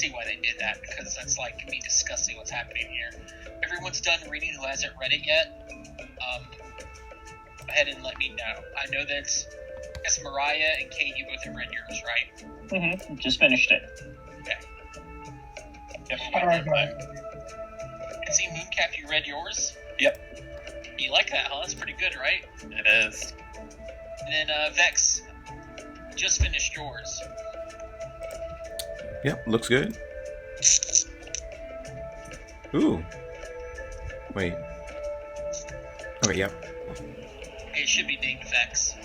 see why they did that, because that's like me discussing what's happening here. Everyone's done reading who hasn't read it yet. Go ahead and let me know. I know that it's Mariah and Kate, you both have read yours, right? Mm-hmm. Just finished it. Okay. Yep. And see, Mooncap, you read yours? Yep. You like that, huh? That's pretty good, right? It is. And then Vex, just finished yours. Yep, looks good. Ooh. Wait. Okay, yep. It should be named Vex.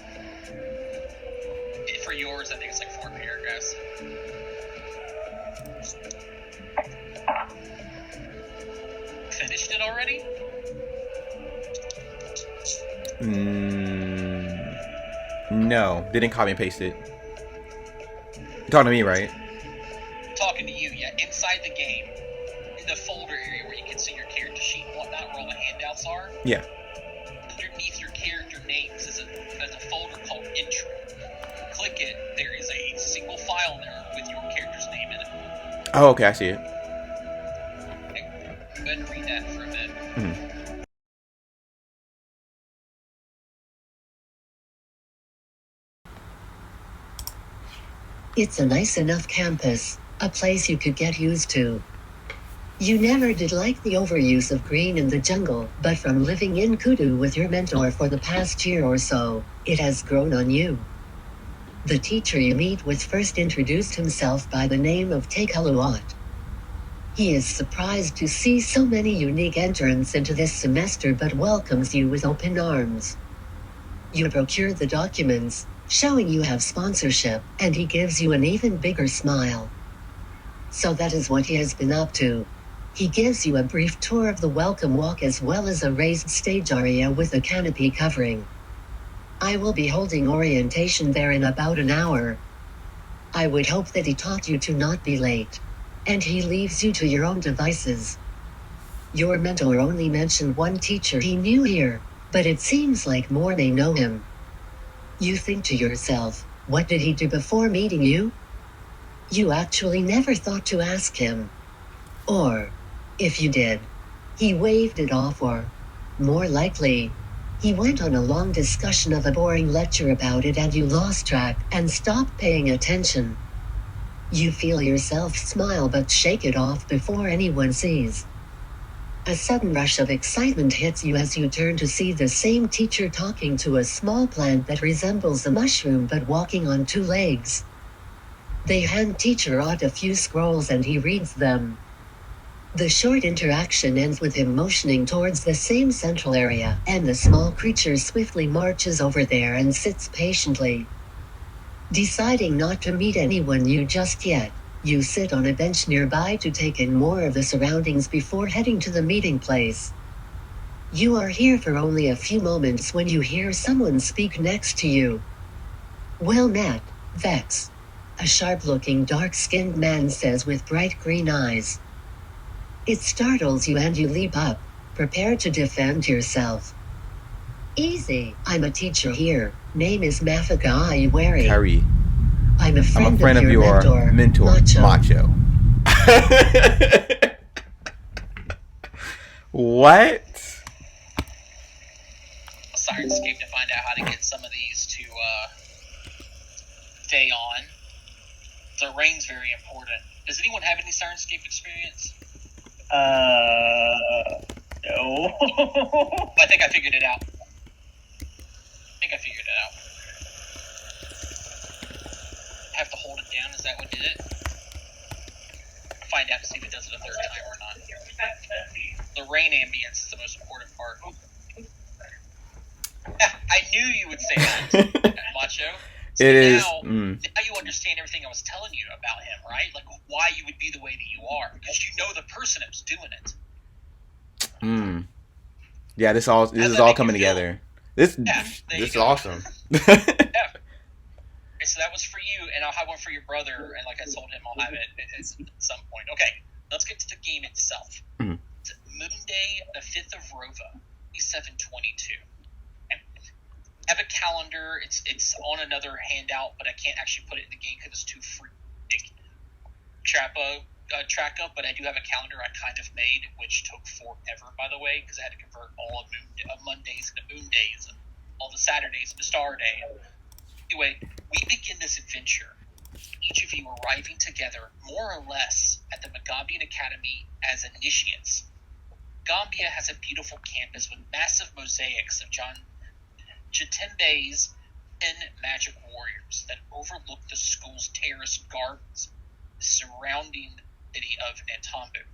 For yours, I think it's like 4 paragraphs. Finished it already? No, didn't copy and paste it. You're talking to me, right? Talking to you, yeah. Inside the game, in the folder area where you can see your character sheet and whatnot, where all the handouts are. Yeah. Underneath your character names is a folder called Intro. Click it, there is a single file there with your character's name in it. Oh, okay, I see it. Okay. Go ahead and read that for a minute. Mm-hmm. It's a nice enough campus, a place you could get used to. You never did like the overuse of green in the jungle, but from living in Kudu with your mentor for the past year or so, it has grown on you. The teacher you meet with first introduced himself by the name of Tekaluat. He is surprised to see so many unique entrants into this semester but welcomes you with open arms. You procure the documents, showing you have sponsorship, and he gives you an even bigger smile. So that is what he has been up to. He gives you a brief tour of the welcome walk as well as a raised stage area with a canopy covering. I will be holding orientation there in about an hour. I would hope that he taught you to not be late. And he leaves you to your own devices. Your mentor only mentioned one teacher he knew here, but it seems like more may know him. You think to yourself, what did he do before meeting you? You actually never thought to ask him. Or, if you did, he waved it off, or, more likely, he went on a long discussion of a boring lecture about it and you lost track and stopped paying attention. You feel yourself smile but shake it off before anyone sees. A sudden rush of excitement hits you as you turn to see the same teacher talking to a small plant that resembles a mushroom but walking on 2 legs. They hand teacher Ott a few scrolls and he reads them. The short interaction ends with him motioning towards the same central area, and the small creature swiftly marches over there and sits patiently. Deciding not to meet anyone new just yet, you sit on a bench nearby to take in more of the surroundings before heading to the meeting place. You are here for only a few moments when you hear someone speak next to you. Well met, Vex. A sharp-looking dark-skinned man says with bright green eyes. It startles you and you leap up, prepared to defend yourself. Easy, I'm a teacher here. Name is Mafika Iwari. Carrie. I'm a friend of your mentor, Macho. What? Sirenscape to find out how to get some of these to stay on. The rain's very important. Does anyone have any Sirenscape experience? No. I think I figured it out. I have to hold it down. Is that what did it? I'll find out to see if it does it a third time or not. The rain ambience is the most important part. I knew you would say that, Macho. So it is. Now you understand everything I was telling you about him, right? Like why you would be the way that you are, because you know the person that was doing it. Yeah, this is all coming together. This is awesome. Yeah. Okay, so that was for you, and I'll have one for your brother, and like I told him, I'll have it at some point. Okay, let's get to the game itself. Mm-hmm. It's Monday, the 5th of Rova, 722. I have a calendar. It's on another handout, but I can't actually put it in the game because it's too free. Trappa, track of, but I do have a calendar I kind of made, which took forever, by the way, because I had to convert all of Mondays into moon days and all the Saturdays into star day. Anyway, we begin this adventure, each of you arriving together more or less at the Magambian Academy as initiates. Gambia has a beautiful campus with massive mosaics of John Chitembe's 10 magic warriors that overlook the school's terraced gardens, the surrounding city of Nantambu.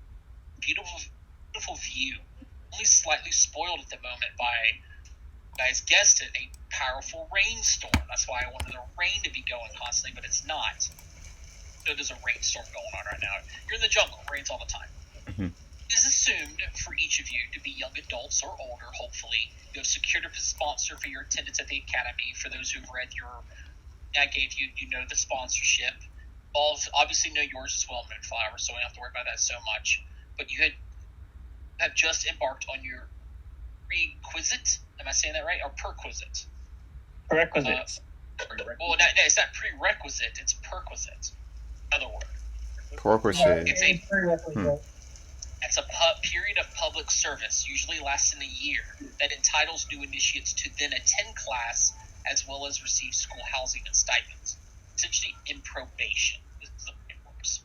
Beautiful view, only slightly spoiled at the moment by, you guys guessed it, a powerful rainstorm. That's why I wanted the rain to be going constantly, but it's not. So there's a rainstorm going on right now. You're in the jungle, it rains all the time. Mhm. It is assumed for each of you to be young adults or older, hopefully. You have secured a sponsor for your attendance at the academy. For those who've read I gave you, you know the sponsorship. Obviously know yours as well, Moonflower, so we don't have to worry about that so much. But you have just embarked on your prerequisite. Am I saying that right? Or perquisite? Prerequisites. Well, no, it's not prerequisite. It's perquisite. Another word. Perquisite. It's a prerequisite. It's a period of public service, usually lasting a year, that entitles new initiates to then attend class as well as receive school housing and stipends. Essentially, in probation. This is the way it works.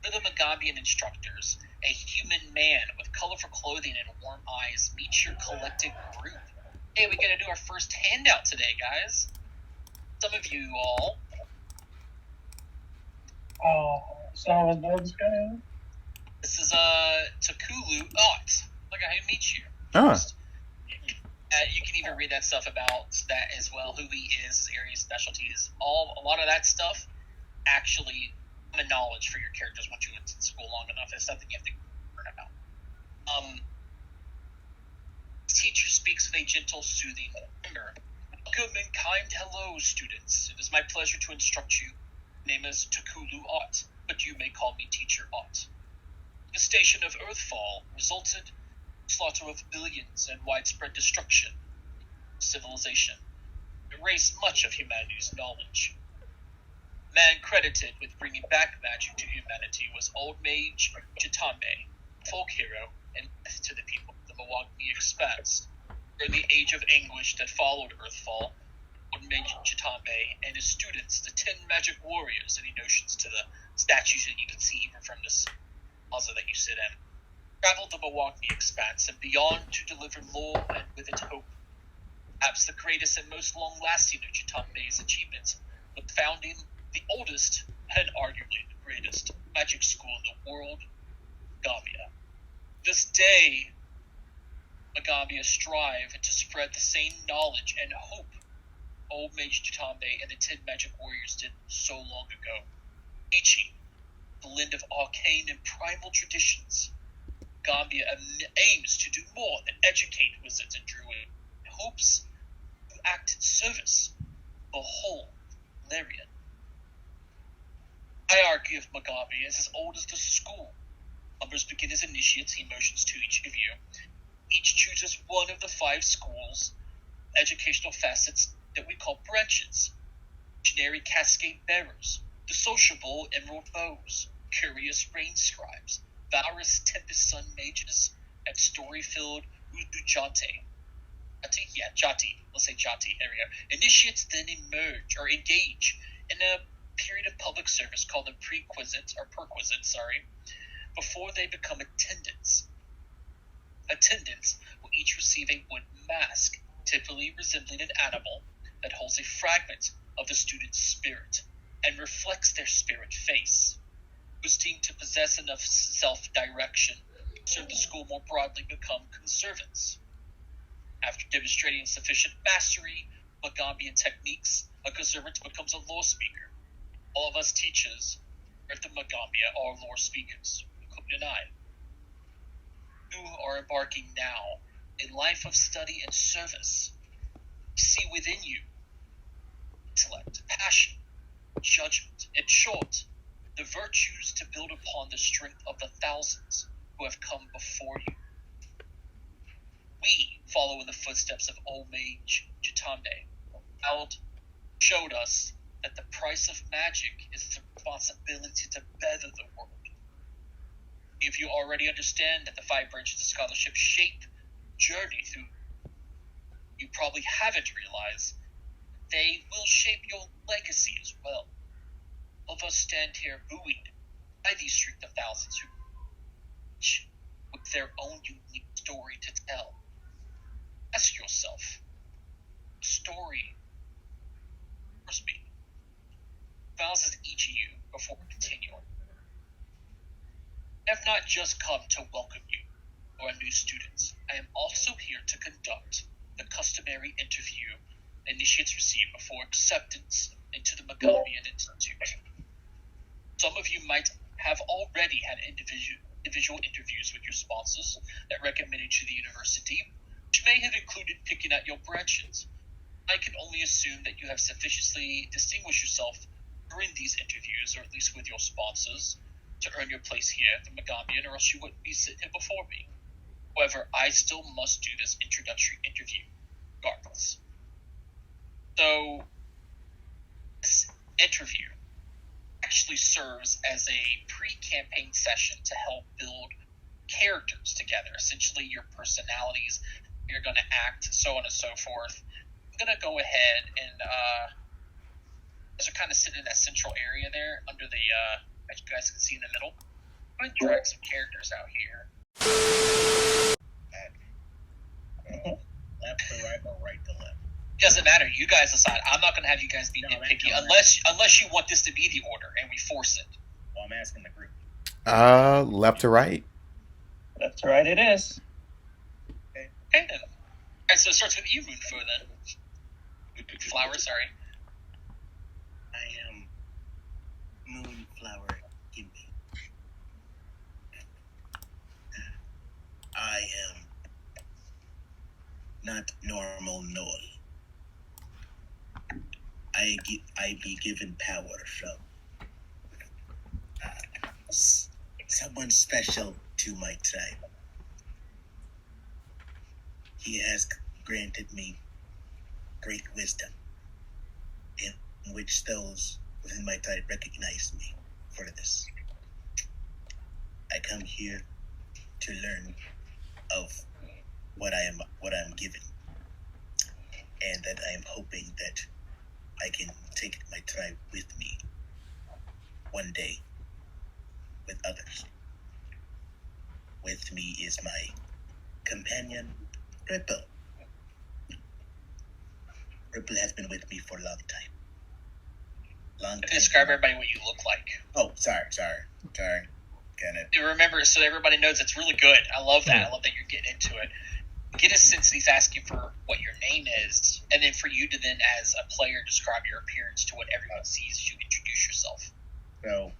For the Magambian instructors, a human man with colorful clothing and warm eyes meets your collective group. Hey, we gotta do our first handout today, guys. Some of you all. So I was this guy. This is Takulu Ott. Look at how he meets you. Ah. You can even read that stuff about that as well. Who he is, his area of specialties, a lot of that stuff. Actually, common knowledge for your characters once you went to school long enough. It's something you have to learn about. The teacher speaks with a gentle, soothing timbre. Welcome and kind hello, students. It is my pleasure to instruct you. My name is Takulu Ott, but you may call me Teacher Ott. The devastation of Earthfall resulted in the slaughter of billions and widespread destruction of civilization. It erased much of humanity's knowledge. The man credited with bringing back magic to humanity was Old Mage Chitambe, folk hero and death to the people of the Mawagni Expanse. During the age of anguish that followed Earthfall, Old Mage Chitambe and his students, the 10 magic warriors, any notions to the statues that you can see even from this plaza that you sit in, traveled the Mawagni Expanse and beyond to deliver lore and with it hope. Perhaps the greatest and most long-lasting of Chitambe's achievements was founding the oldest and arguably the greatest magic school in the world, Gambia. This day, Gambia strive to spread the same knowledge and hope Old Mage Chitambe and the 10 magic warriors did so long ago. Teaching the blend of arcane and primal traditions, Gambia aims to do more than educate wizards and druids. It hopes to act in service of the whole Larian. Hierarchy of Magambi is as old as the school. Numbers begin as initiates. He motions to each of you. Each chooses one of the 5 schools, educational facets that we call branches. Generic cascade bearers, the sociable emerald bows, curious rain scribes, valorous tempest sun mages, and story-filled Udujante. Jati. Let's say Jati. There we go. Initiates then engage in a period of public service called the perquisite, before they become attendants. Attendants will each receive a wooden mask, typically resembling an animal, that holds a fragment of the student's spirit and reflects their spirit face. Those deemed to possess enough self-direction to serve the school more broadly become conservants. After demonstrating sufficient mastery of Magambian techniques, a conservant becomes a lore speaker. All of us teachers of the Magambia are lore speakers, including I. You are embarking now a life of study and service. See within you intellect, passion, judgment, in short, the virtues to build upon the strength of the thousands who have come before you. We follow in the footsteps of Old Mage Chitambe. Held showed us that the price of magic is the responsibility to better the world. If you already understand that the 5 branches of scholarship shape journey through, you probably haven't realized they will shape your legacy as well. All of us stand here buoyed by these street of thousands who each with their own unique story to tell. Ask yourself, what story first me thousands each of you before continuing. I have not just come to welcome you or our new students. I am also here to conduct the customary interview initiates receive before acceptance into the Megamian Institute. Some of you might have already had individual interviews with your sponsors that recommended you the university, which may have included picking out your branches. I can only assume that you have sufficiently distinguished yourself during these interviews, or at least with your sponsors, to earn your place here at the Megamian, or else you wouldn't be sitting here before me. However, I still must do this introductory interview, regardless. So, this interview actually serves as a pre-campaign session to help build characters together, essentially your personalities, you're going to act, so on and so forth. I'm going to go ahead and, as you're kind of sitting in that central area there, under the, as you guys can see in the middle, I'm going to drag some characters out here. Left to right or right to left? Doesn't matter. You guys decide. I'm not going to have you guys be nitpicky unless you want this to be the order and we force it. Well, I'm asking the group. Left to right. Left to right it is. Okay, then. Alright, so it starts with you, Moonfo, then. Flower, sorry. I am Moonflower Gimme. I am not normal Noel. I be given power from someone special to my tribe. He has granted me great wisdom, in which those within my tribe recognize me for this. I come here to learn of what I'm given, and that I am hoping that I can take my tribe with me one day with others. With me is my companion, Ripple. Ripple has been with me for a long time. Describe everybody what you look like. Oh, sorry. Got it. Remember, so everybody knows it's really good. I love that. I love that you're getting into it. Get a sense that he's asking for what your name is, and then for you to then, as a player, describe your appearance to what everyone sees as you introduce yourself. So,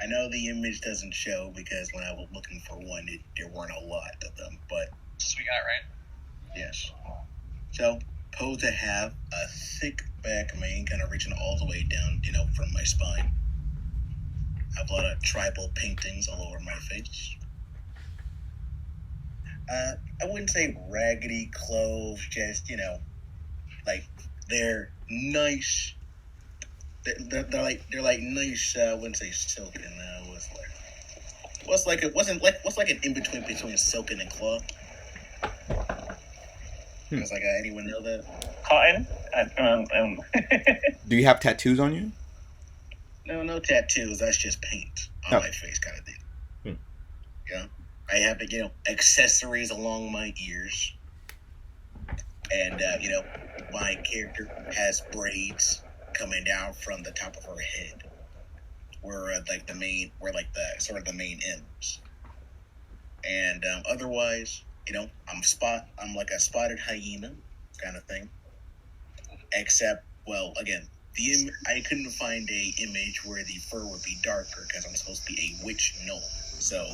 I know the image doesn't show because when I was looking for one, there weren't a lot of them, but... That's what we got, right? Yes. So, supposed to have a thick back mane kind of reaching all the way down, from my spine. I have a lot of tribal paintings all over my face. I wouldn't say raggedy clothes, just, like, they're nice. They're like nice, I wouldn't say silken, what's like an in-between between silken and cloth? It's like, anyone know that? Cotton? Do you have tattoos on you? No tattoos, that's just paint on my face kind of thing. Yeah. I have, accessories along my ears. And, my character has braids coming down from the top of her head. Where, the main ends. And, otherwise, I'm like a spotted hyena kind of thing. Except, well, again, I couldn't find a image where the fur would be darker because I'm supposed to be a witch gnome. So,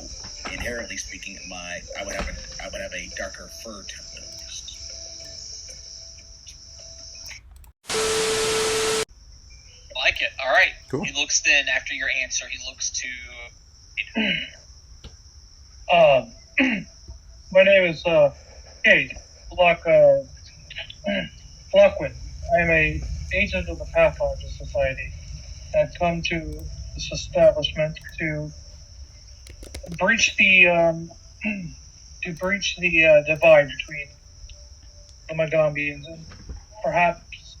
inherently speaking, I would have a darker fur tone. I like it. All right. Cool. He looks then, after your answer, he looks to... My name is Kate Lockwood. I am a agent of the Pathfinder Society. I've come to this establishment to breach the divide between the Magambians and perhaps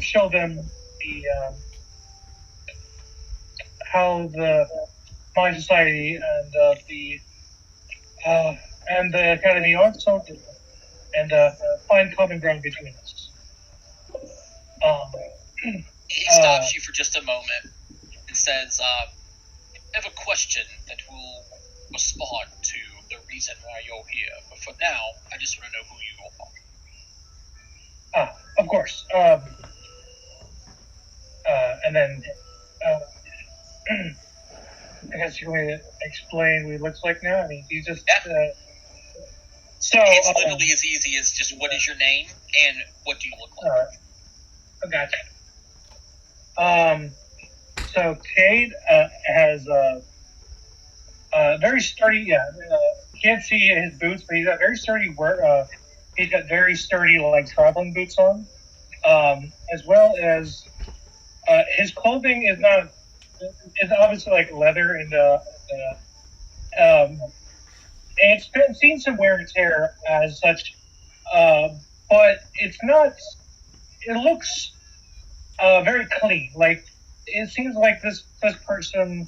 show them how my society and the academy aren't so different, and find common ground between us. He stops you for just a moment and says, I have a question that will respond to the reason why you're here. But for now, I just want to know who you are. Of course. And then, I guess you want to explain what he looks like now? I mean, he's just... so it's literally as easy as just, what is your name, and what do you look like? I gotcha. So Cade has very sturdy. Can't see his boots, but he's got very sturdy he's got very sturdy like traveling boots on, as well as his clothing is not. It's obviously like leather and it's been seen some wear and tear as such, but it's not. It looks very clean. Like it seems like this person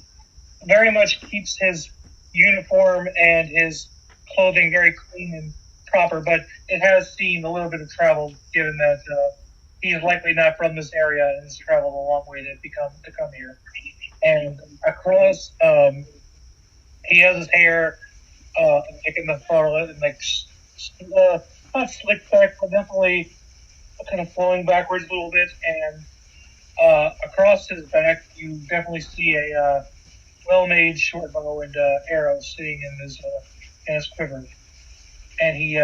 very much keeps his uniform and his clothing very clean and proper. But it has seen a little bit of travel, given that he's likely not from this area and has traveled a long way to come here. And across, he has his hair like in the front and like not slicked back, but definitely kind of flowing backwards a little bit, and across his back, you definitely see a well-made short bow and arrow sitting in his quiver. And he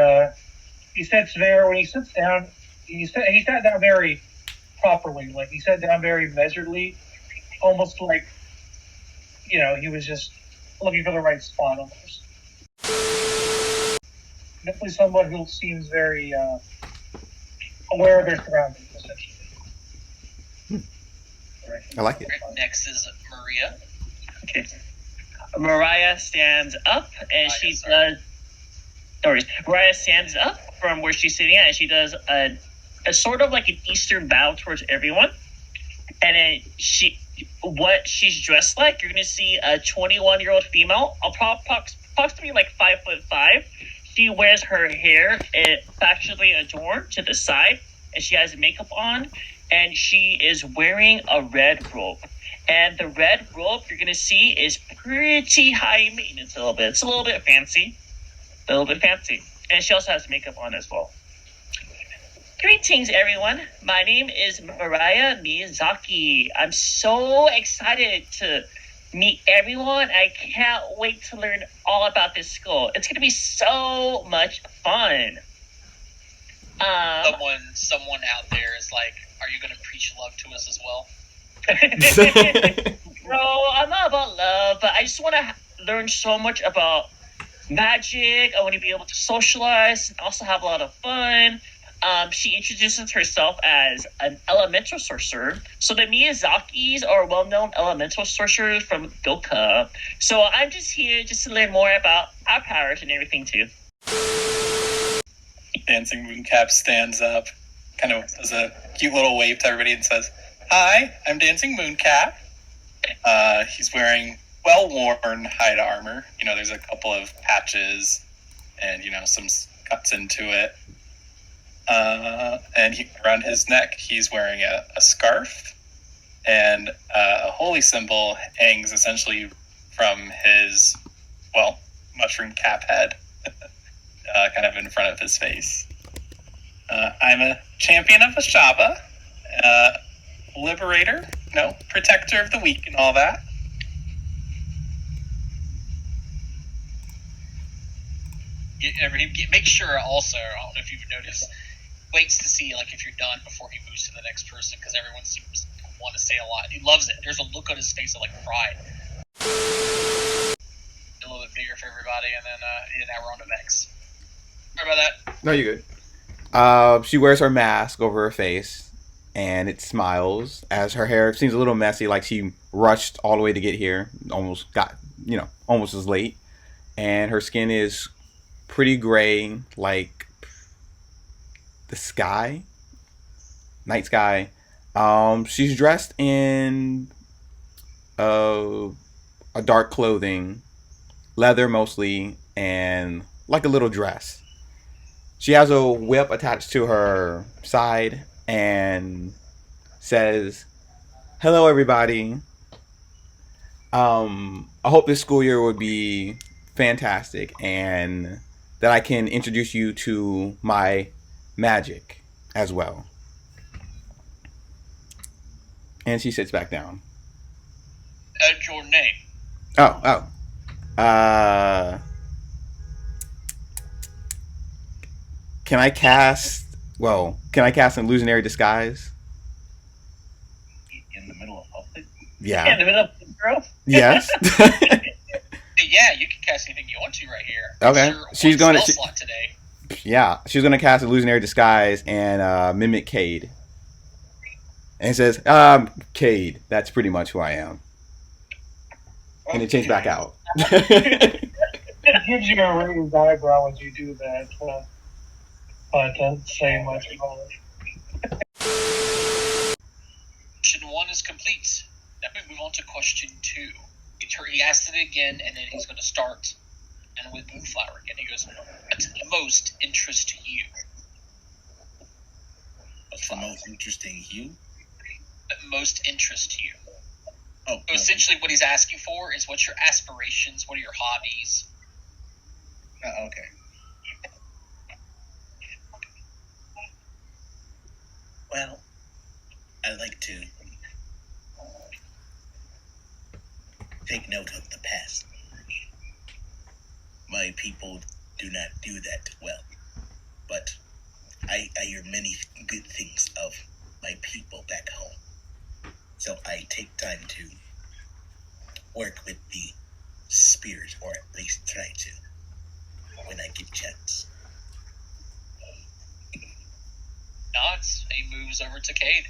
sits there. When he sits down, he sat down very properly. Like he sat down very measuredly, almost like he was just looking for the right spot. Almost definitely someone who seems very aware of their surroundings, essentially. I like it. Next is Maria. Okay. Mariah stands up and she does. Mariah stands up from where she's sitting at, and she does a sort of like an Eastern bow towards everyone. And then what she's dressed like, you're going to see a 21-year-old female, approximately like 5'5". She wears her hair factually adorned to the side, and she has makeup on, and she is wearing a red robe. And the red robe you're going to see is pretty high maintenance a little bit. It's a little bit fancy. And she also has makeup on as well. Greetings, everyone. My name is Mariah Miyazaki. I'm so excited to meet everyone. I can't wait to learn all about this school. It's going to be so much fun. Someone out there is like, are you going to preach love to us as well? No, I'm not about love, but I just want to learn so much about magic. I want to be able to socialize and also have a lot of fun. She introduces herself as an elemental sorcerer. So the Miyazakis are well-known elemental sorcerers from Goka. So I'm just here just to learn more about our powers and everything too. Dancing Mooncap stands up, kind of does a cute little wave to everybody and says, "Hi, I'm Dancing Mooncap." He's wearing well-worn hide armor. There's a couple of patches and, some cuts into it. And around his neck, he's wearing a scarf, and a holy symbol hangs essentially from his, mushroom cap head, kind of in front of his face. I'm a champion of Ashaba, liberator, protector of the weak and all that. Make sure also, I don't know if you've noticed, waits to see if you're done before he moves to the next person, because everyone seems to want to say a lot. He loves it. There's a look on his face of pride. A little bit bigger for everybody, and then now we're on to next. Sorry about that. No, you're good. She wears her mask over her face, and it smiles as her hair seems a little messy, like she rushed all the way to get here, almost got almost as late, and her skin is pretty gray, like the sky, night sky. She's dressed in a dark clothing, leather mostly, and like a little dress. She has a whip attached to her side and says, "Hello, everybody. I hope this school year would be fantastic and that I can introduce you to my magic as well." And she sits back down. And your name? Oh. Can I cast? Well, can I cast an illusionary disguise? In the middle of public? Yeah. In the middle of the girl? Yes. Yeah, you can cast anything you want to right here. Okay. She's going to slot today. Yeah, she's going to cast illusionary disguise and mimic Cade. And it says, Cade, that's pretty much who I am. And it changed back out. It gives you a raised eyebrow when you do that, but doesn't say much about it. Question 1 is complete. Now we move on to question 2. He asked it again, and then he's going to start, and with Moonflower again, he goes, "What most interests you?" What's the most interesting hue? That most interests you. Oh, So essentially, what he's asking for is what's your aspirations, what are your hobbies? Okay. Well, I like to take note of the past. My people do not do that well, but I hear many good things of my people back home. So I take time to work with the spirit, or at least try to, when I get chance. Nods. He moves over to Cade.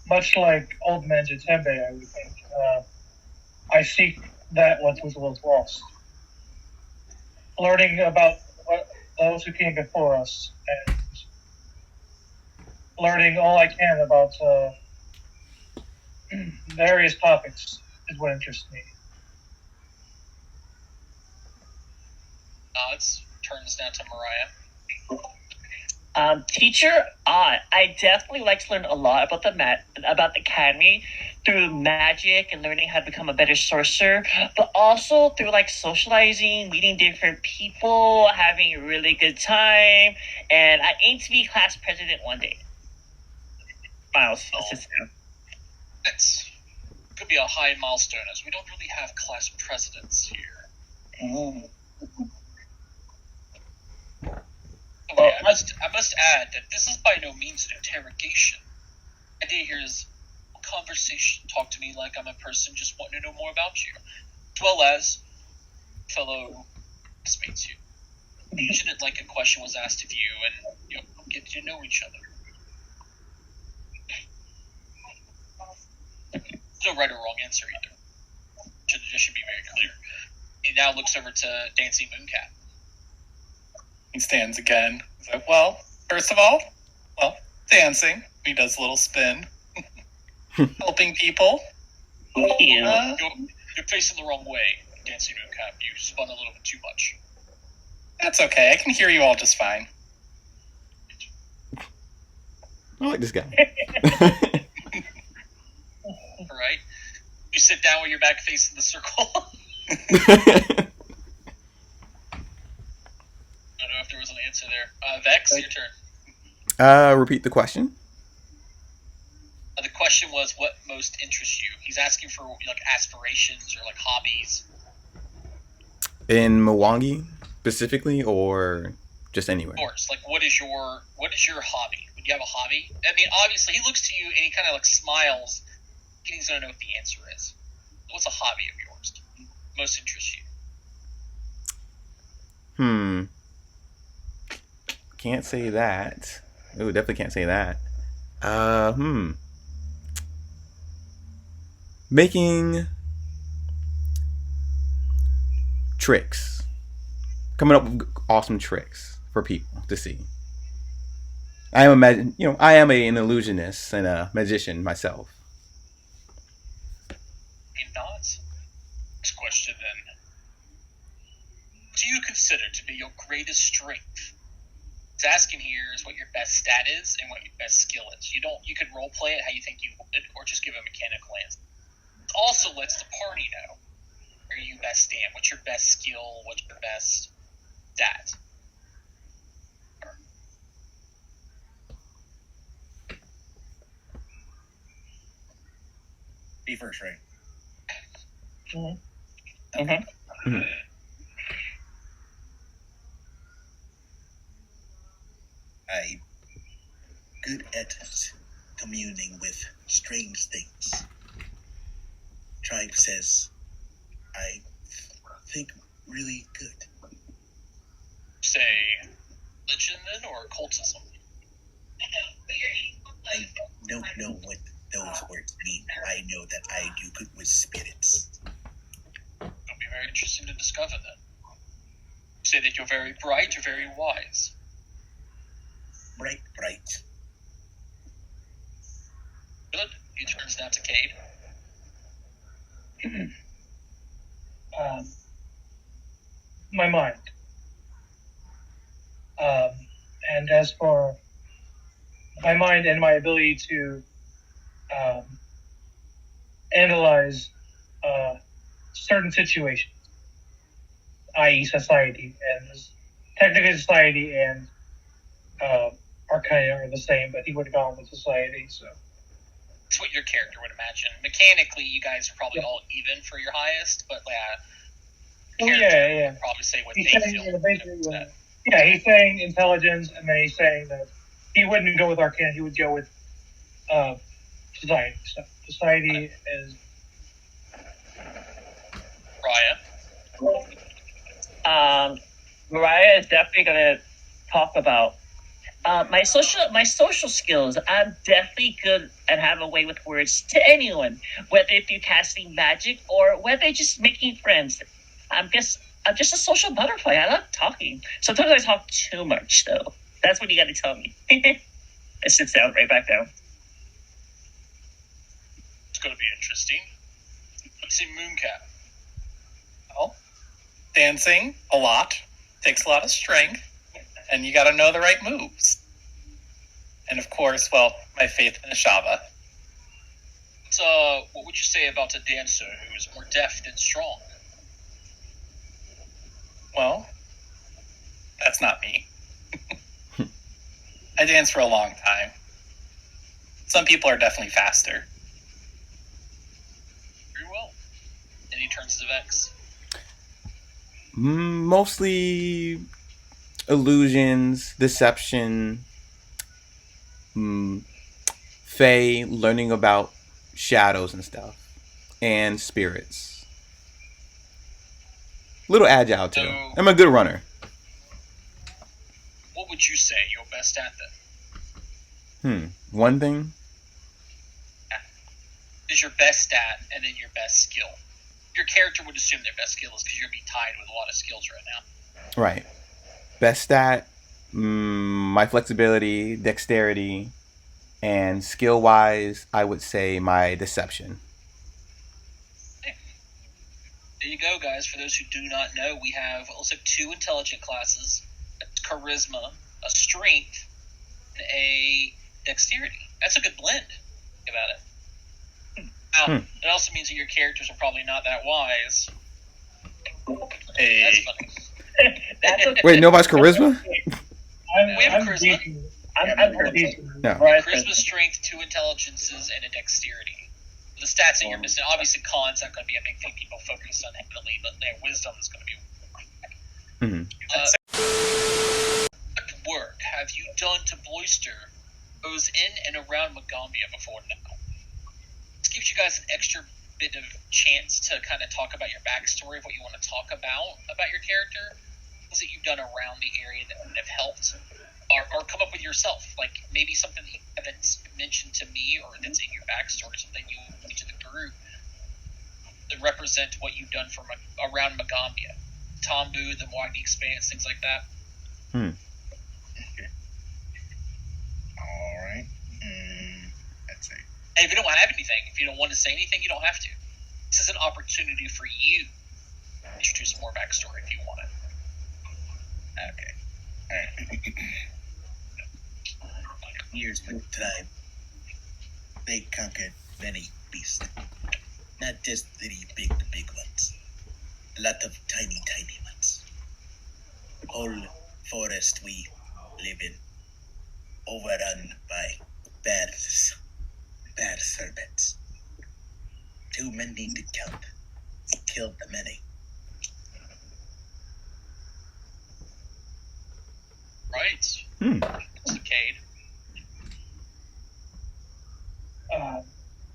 Much like old man Jatembe, I would think, I seek that what was lost. Learning about those who came before us, and learning all I can about various topics is what interests me. Nods. Turns now to Mariah. Teacher, I definitely like to learn a lot about about the academy through magic and learning how to become a better sorcerer, but also through like socializing, meeting different people, having a really good time, and I aim to be class president one day. Miles, That's could be a high milestone, as we don't really have class presidents here. Okay, I must add that this is by no means an interrogation. The idea here is a conversation. Talk to me like I'm a person just wanting to know more about you, as well as fellow classmates. You shouldn't like a question was asked of you, and get to know each other. There's no right or wrong answer either. This should be very clear. He now looks over to Dancing Mooncat. He stands again. He's like, well, first of all, dancing. He does a little spin. Helping people. Yeah. You're facing the wrong way, Dancing Mooncat. You spun a little bit too much. That's okay. I can hear you all just fine. I like this guy. Alright. You sit down with your back facing the circle. I don't know if there was an answer there. Vex, your turn. Repeat the question. The question was, what most interests you? He's asking for like aspirations or like hobbies. In Mwangi specifically, or just anywhere? Of course. Like, what is your hobby? Would you have a hobby? I mean, obviously, he looks to you and he kind of like smiles. And he's gonna know what the answer is. What's a hobby of yours? Most interests you? Can't say that. Ooh, definitely can't say that. making tricks, coming up with awesome tricks for people to see. I am an illusionist and a magician myself. He nods. Next question then. What do you consider to be your greatest strength? What's asking here is what your best stat is and what your best skill is. You could role play it how you think you would, or just give a mechanical answer. It also lets the party know where you best stand. What's your best skill? What's your best stat? Be first, right? Mm-hmm. I'm good at communing with strange things. Tribe says I think really good. Say religion then, or occultism? I don't know what those words mean. I know that I do good with spirits. It'll be very interesting to discover then. Say that you're very bright or very wise. Bright. Good. He turns now to Cade. My mind. And as for my mind and my ability to analyze certain situations, i.e., society, and technically society and Arcana are the same, but he would have gone with society, so. That's what your character would imagine. Mechanically, you guys are probably all even for your highest, but Yeah. probably say what He's they saying, feel. basically, yeah, he's saying intelligence, and then he's saying that he wouldn't go with Arcana, he would go with society. So society is. Mariah is definitely gonna talk about my social skills. I'm definitely good at having a way with words to anyone, whether it be casting magic or whether just making friends. I'm just a social butterfly. I love talking. Sometimes I talk too much, though. That's what you got to tell me. I sit down right back down. It's going to be interesting. Let's see Mooncap. Well, dancing a lot takes a lot of strength, and you got to know the right moves. And of course, well, my faith in Ashava. So, what would you say about a dancer who is more deft and strong? Well, that's not me. I danced for a long time. Some people are definitely faster. Very well. And he turns to Vex. Mostly illusions, deception, fae, learning about shadows and stuff, and spirits. A little agile too. So, I'm a good runner. What would you say your best at then? One thing? Is your best stat and then your best skill. Your character would assume their best skill is because you're going to be tied with a lot of skills right now. Right. Best stat, my flexibility, dexterity, and skill-wise, I would say my deception. There you go, guys. For those who do not know, we have also 2 intelligent classes, a charisma, a strength, and a dexterity. That's a good blend. Think about it. Now, it also means that your characters are probably not that wise. Hey. That's funny. Wait, nobody's charisma? We have a charisma. I'm pretty decent. No. Charisma, strength, 2 intelligences, and a dexterity. The stats that you're missing, obviously, con's not going to be a big thing people focus on heavily, but wisdom is going to be. What work have you done to bolster those in and around Magambia before now? This gives you guys an extra bit of chance to kind of talk about your backstory of what you want to talk about your character, things that you've done around the area that would have helped, or come up with yourself, like maybe something that you haven't mentioned to me or that's in your backstory, something you to the group that represent what you've done from around Magambia. Tombu, the Mwagni Expanse, things like that. Okay. All right. That's it. And if you don't have anything, if you don't want to say anything, you don't have to. This is an opportunity for you to introduce more backstory if you want it. Okay. All right. Years with time, they conquered many beasts. Not just the big ones. A lot of tiny ones. Whole forest we live in, overrun by bad serpents. Too many to count. Killed the many. Right. It's Cade.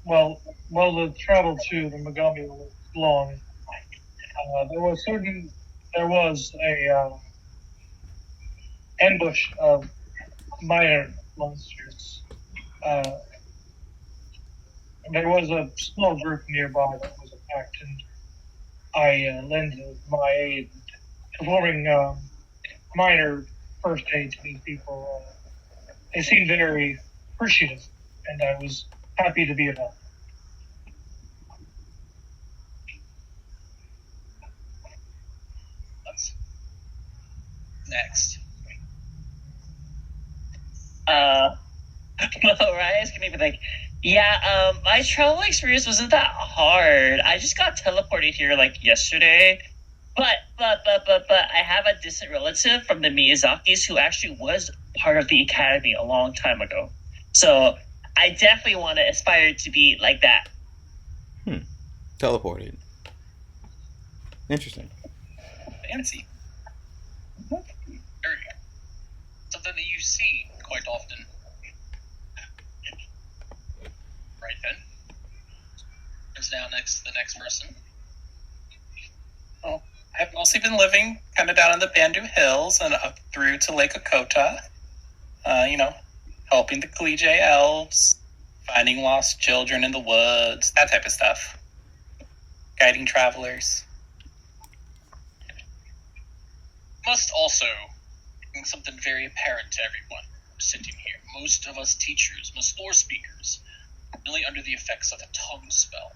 Well, the travel to the Magambia was long. There was a ambush of minor monsters. There was a small group nearby that was attacked, and I lended my aid, performing minor first aid to these people. They seemed very appreciative, and I was happy to be of help. Next. Mariah's gonna be like, yeah, my travel experience wasn't that hard. I just got teleported here like yesterday. But I have a distant relative from the Miyazakis who actually was part of the academy a long time ago. So I definitely want to aspire to be like that. Teleported. Interesting. Fancy. Erik. Something that you see quite often. Right then. There's now the next person. Well, I've mostly been living kind of down in the Bandu Hills and up through to Lake Okota. Helping the Kalijay elves, finding lost children in the woods, that type of stuff. Guiding travelers. Must also bring something very apparent to everyone sitting here. Most of us teachers, most lore speakers, are really under the effects of a tongue spell.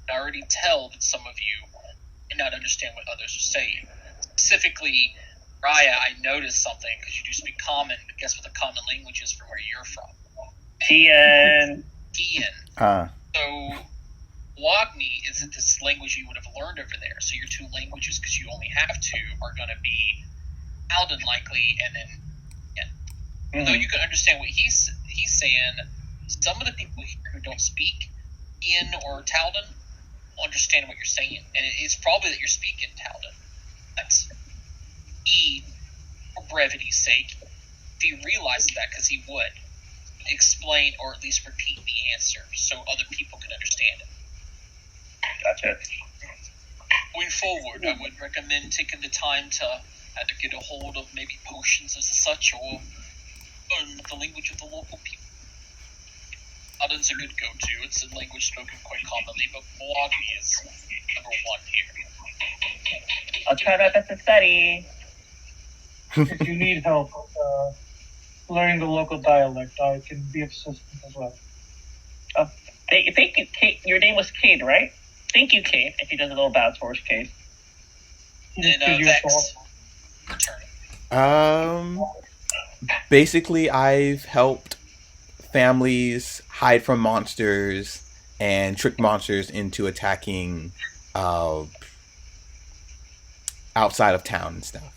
I already tell that some of you may not understand what others are saying. Specifically, Raya, I noticed something because you do speak common, but guess what the common language is from where you're from? Tian. So, Wagni isn't this language you would have learned over there. So your two languages, because you only have two, are going to be Alden likely, and then though you can understand what he's saying, some of the people here who don't speak Ian or Talden will understand what you're saying, and it's probably that you're speaking Talden. That's for brevity's sake, if he realizes that, because he would explain or at least repeat the answer so other people can understand it. Gotcha. Going forward, I would recommend taking the time to either get a hold of maybe potions as such or learn the language of the local people. Alden's a good go-to. It's a language spoken quite commonly, but Milwaukee is number one here. I'll try my best to study. If you need help learning the local dialect, I can be of assistance as well. Thank you, Kate. Your name was Cade, right? Thank you, Cade. If he does a little bow towards Cade. And Vex, return. Basically, I've helped families hide from monsters and trick monsters into attacking outside of town and stuff.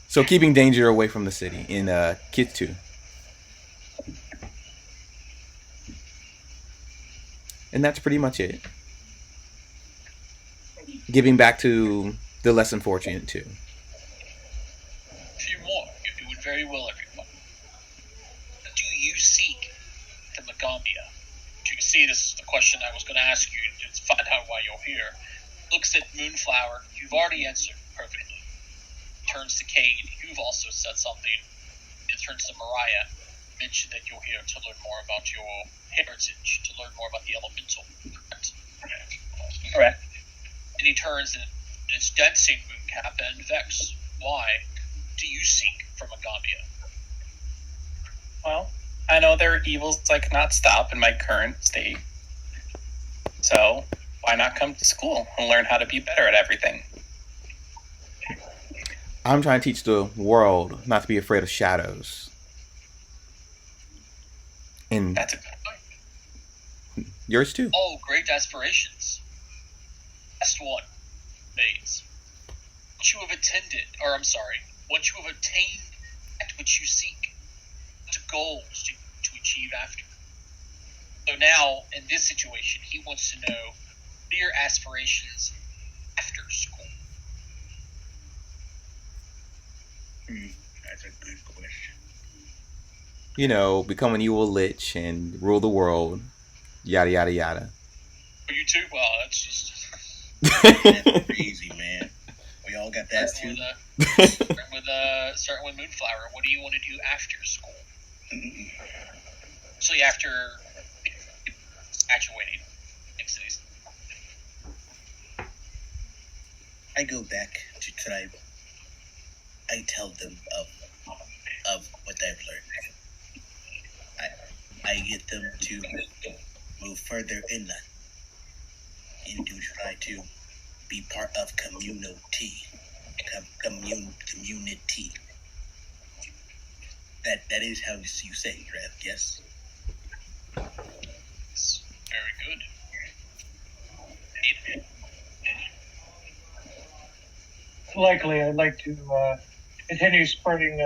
So keeping danger away from the city in Kittu. And that's pretty much it. Giving back to the less unfortunate too. A few more. You're doing very well, everyone. Do you seek the Magambia? Do you see, this is the question I was going to ask you to find out why you're here. Looks at Moonflower. You've already answered perfectly. Turns to Cade. You've also said something. It turns to Mariah. Mentioned that you're here to learn more about your heritage, to learn more about the elemental. Correct? Correct. And he turns and it's dancing mooncap and Vex. Why do you seek from Agambia? Well, I know there are evils I cannot stop in my current state. So, why not come to school and learn how to be better at everything? I'm trying to teach the world not to be afraid of shadows. And That's a good point. yours too. Oh, great aspirations. Last one. Phase. Once you have once you have attained that which you seek, what goals to achieve after? So now, in this situation, he wants to know what are your aspirations after school? That's a good question. You know, become an evil lich and rule the world. Yada, yada, yada. For you too? Well, that's just... That's crazy, man. We all got that too. Starting with Moonflower, what do you want to do after school? Especially after graduating. I go back to tribe. I tell them of what I've learned. I get them to move further inland and to try to be part of community. Community. That is how you say, Trev, yes? It's very good. Likely, I'd like to continue spreading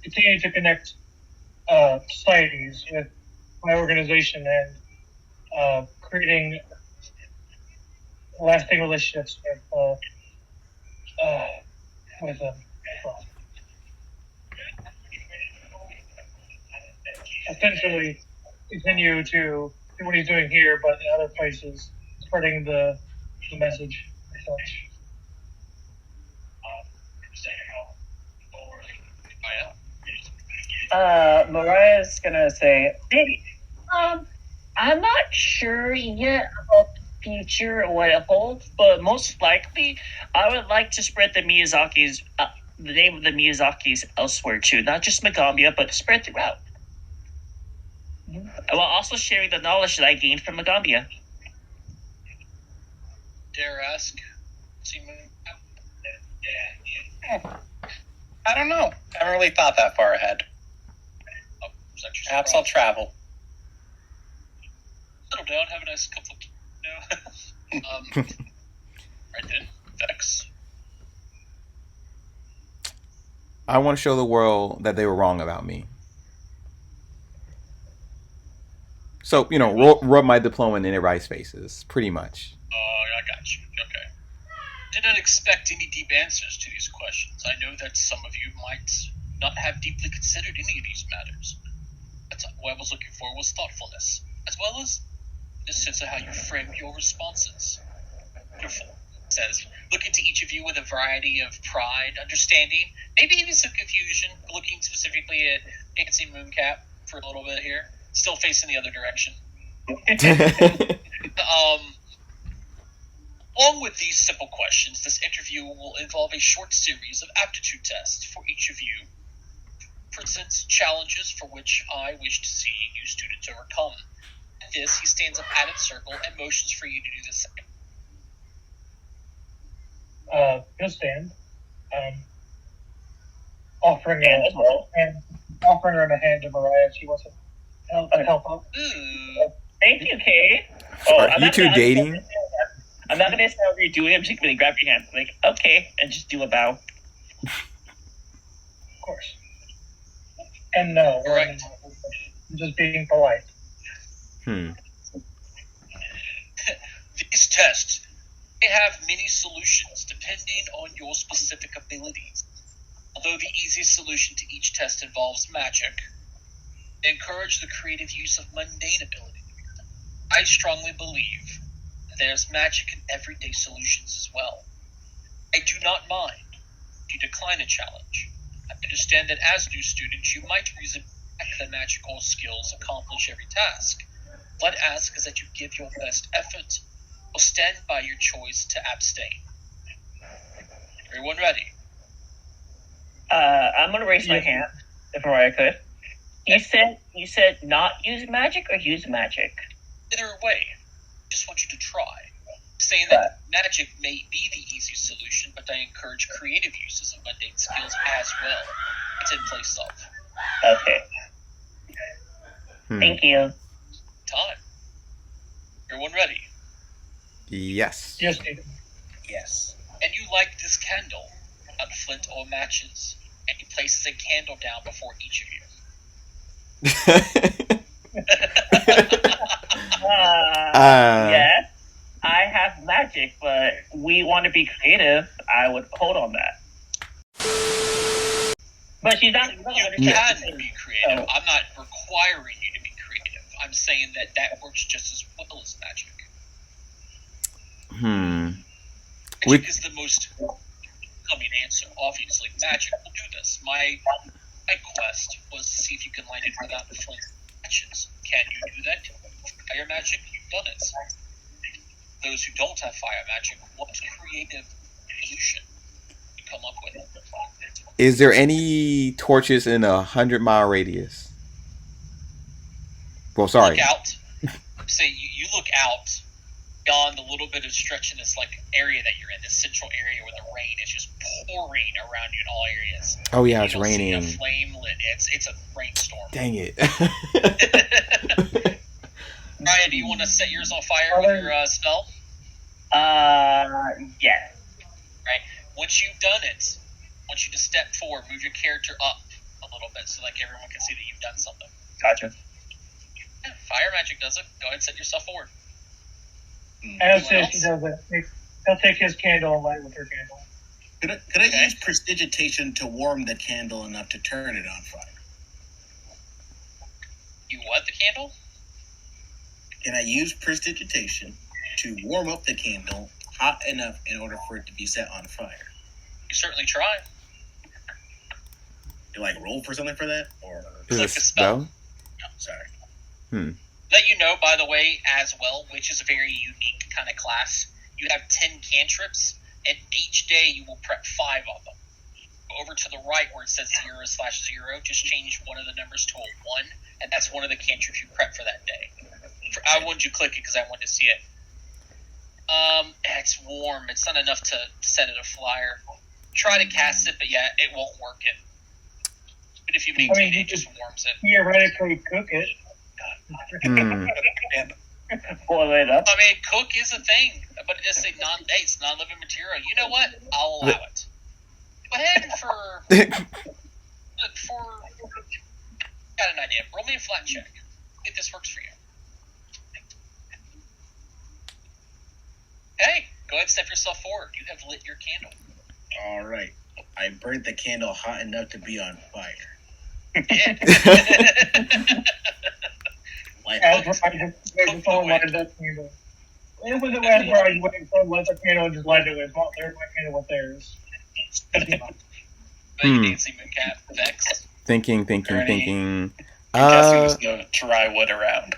continue to connect societies with my organization and creating lasting relationships with them. Essentially, continue to do what he's doing here, but in other places, spreading the message as such. Mariah's gonna say, hey, I'm not sure yet about the future or what it holds, but most likely, I would like to spread the Miyazaki's, the name of the Miyazaki's elsewhere too, not just Megambia, but spread throughout. While also sharing the knowledge that I gained from Megambia. Dare ask? I don't know. I haven't really thought that far ahead. Perhaps I'll travel. Settle down, have a nice couple of... right then, Vex. I want to show the world that they were wrong about me. So, you know, rub my diploma in everybody's faces, pretty much. Oh, I got you. Okay. Did not expect any deep answers to these questions. I know that some of you might not have deeply considered any of these matters. That's what I was looking for was thoughtfulness, as well as a sense of how you frame your responses. Beautiful. It says, looking to each of you with a variety of pride, understanding, maybe even some confusion, looking specifically at Nancy Mooncap for a little bit here, still facing the other direction. Along with these simple questions, this interview will involve a short series of aptitude tests for each of you. Presents challenges for which I wish to see you students overcome. At this, he stands up at its circle and motions for you to do the same. He'll stand. Offering her a hand to Mariah if she wants to help out. Thank you, Kay. Are you two dating? I'm not going to say how you're doing. I'm just going to grab your hand. Like, okay, and just do a bow. Of course. And no. Correct. I'm just being polite. These tests may have many solutions depending on your specific abilities. Although the easiest solution to each test involves magic, they encourage the creative use of mundane ability. I strongly believe there's magic in everyday solutions as well. I do not mind if you decline a challenge. I understand that as new students, you might reason back the magical skills accomplish every task. What I ask is that you give your best effort, or stand by your choice to abstain. Everyone ready? I'm gonna raise my hand if Mariah could. You said not use magic or use magic? Either way, just want you to try. Saying that magic may be the easiest solution, but I encourage creative uses of mundane skills as well. It's in place of. Okay. Thank you. Time. Everyone ready? Yes. Yes, David. Yes. And you light this candle, not flint or matches, and he places a candle down before each of you. Yes, I have magic, but we want to be creative. I would hold on that. But she's not. You can be creative. I'm not requiring you to be creative. I'm saying that works just as well as magic. Magic is the most coming answer. Obviously, magic will do this. My quest was to see if you can light it without the flame matches. Can you do that? Fire magic, you've done it. Those who don't have fire magic, what creative solution you come up with? Is there any torches in 100-mile radius? Well, sorry. Look out. Say you look out beyond the little bit of stretch in this like area that you're in, this central area where the rain is just pouring around you in all areas. Oh yeah, it's you don't raining. see a flame lit. It's a rainstorm. Dang it. Ryan, do you want to set yours on fire with your spell? Yeah. Right. Once you've done it, I want you to step forward, move your character up a little bit so like everyone can see that you've done something. Gotcha. Yeah, fire magic does it. Go ahead and set yourself forward. As she does it, he'll take his candle and light it with her candle. Could I use prestidigitation to warm the candle enough to turn it on fire? You what, the candle? Can I use prestidigitation to warm up the candle hot enough in order for it to be set on fire? You certainly try. Do I roll for something for that? Or Is Click it the spell. spell? no, sorry. Let you know, by the way, as well, which is a very unique kind of class. You have 10 cantrips, and each day you will prep 5 of them. Go over to the right where it says 0/0, just change one of the numbers to a 1, and that's one of the cantrips you prep for that day. I wanted you to click it because I wanted to see it. It's warm. It's not enough to set it afire. Try to cast it, but yeah, it won't work it. But if you maintain it, it just warms it. Theoretically, cook it. Boil it up. I mean, cook is a thing, but it just say it's non-living material. You know what? I'll allow it. Go ahead for got an idea. Roll me a flat check. If this works for you. Okay, go ahead and step yourself forward. You have lit your candle. All right. I burnt the candle hot enough to be on fire. Yeah. As Ryan just lighted that candle. It was as Ryan went and light the candle and just lighted it with their candle with theirs. Dancing Mooncat, Vex. Thinking. I'm guessing there's no dry wood around.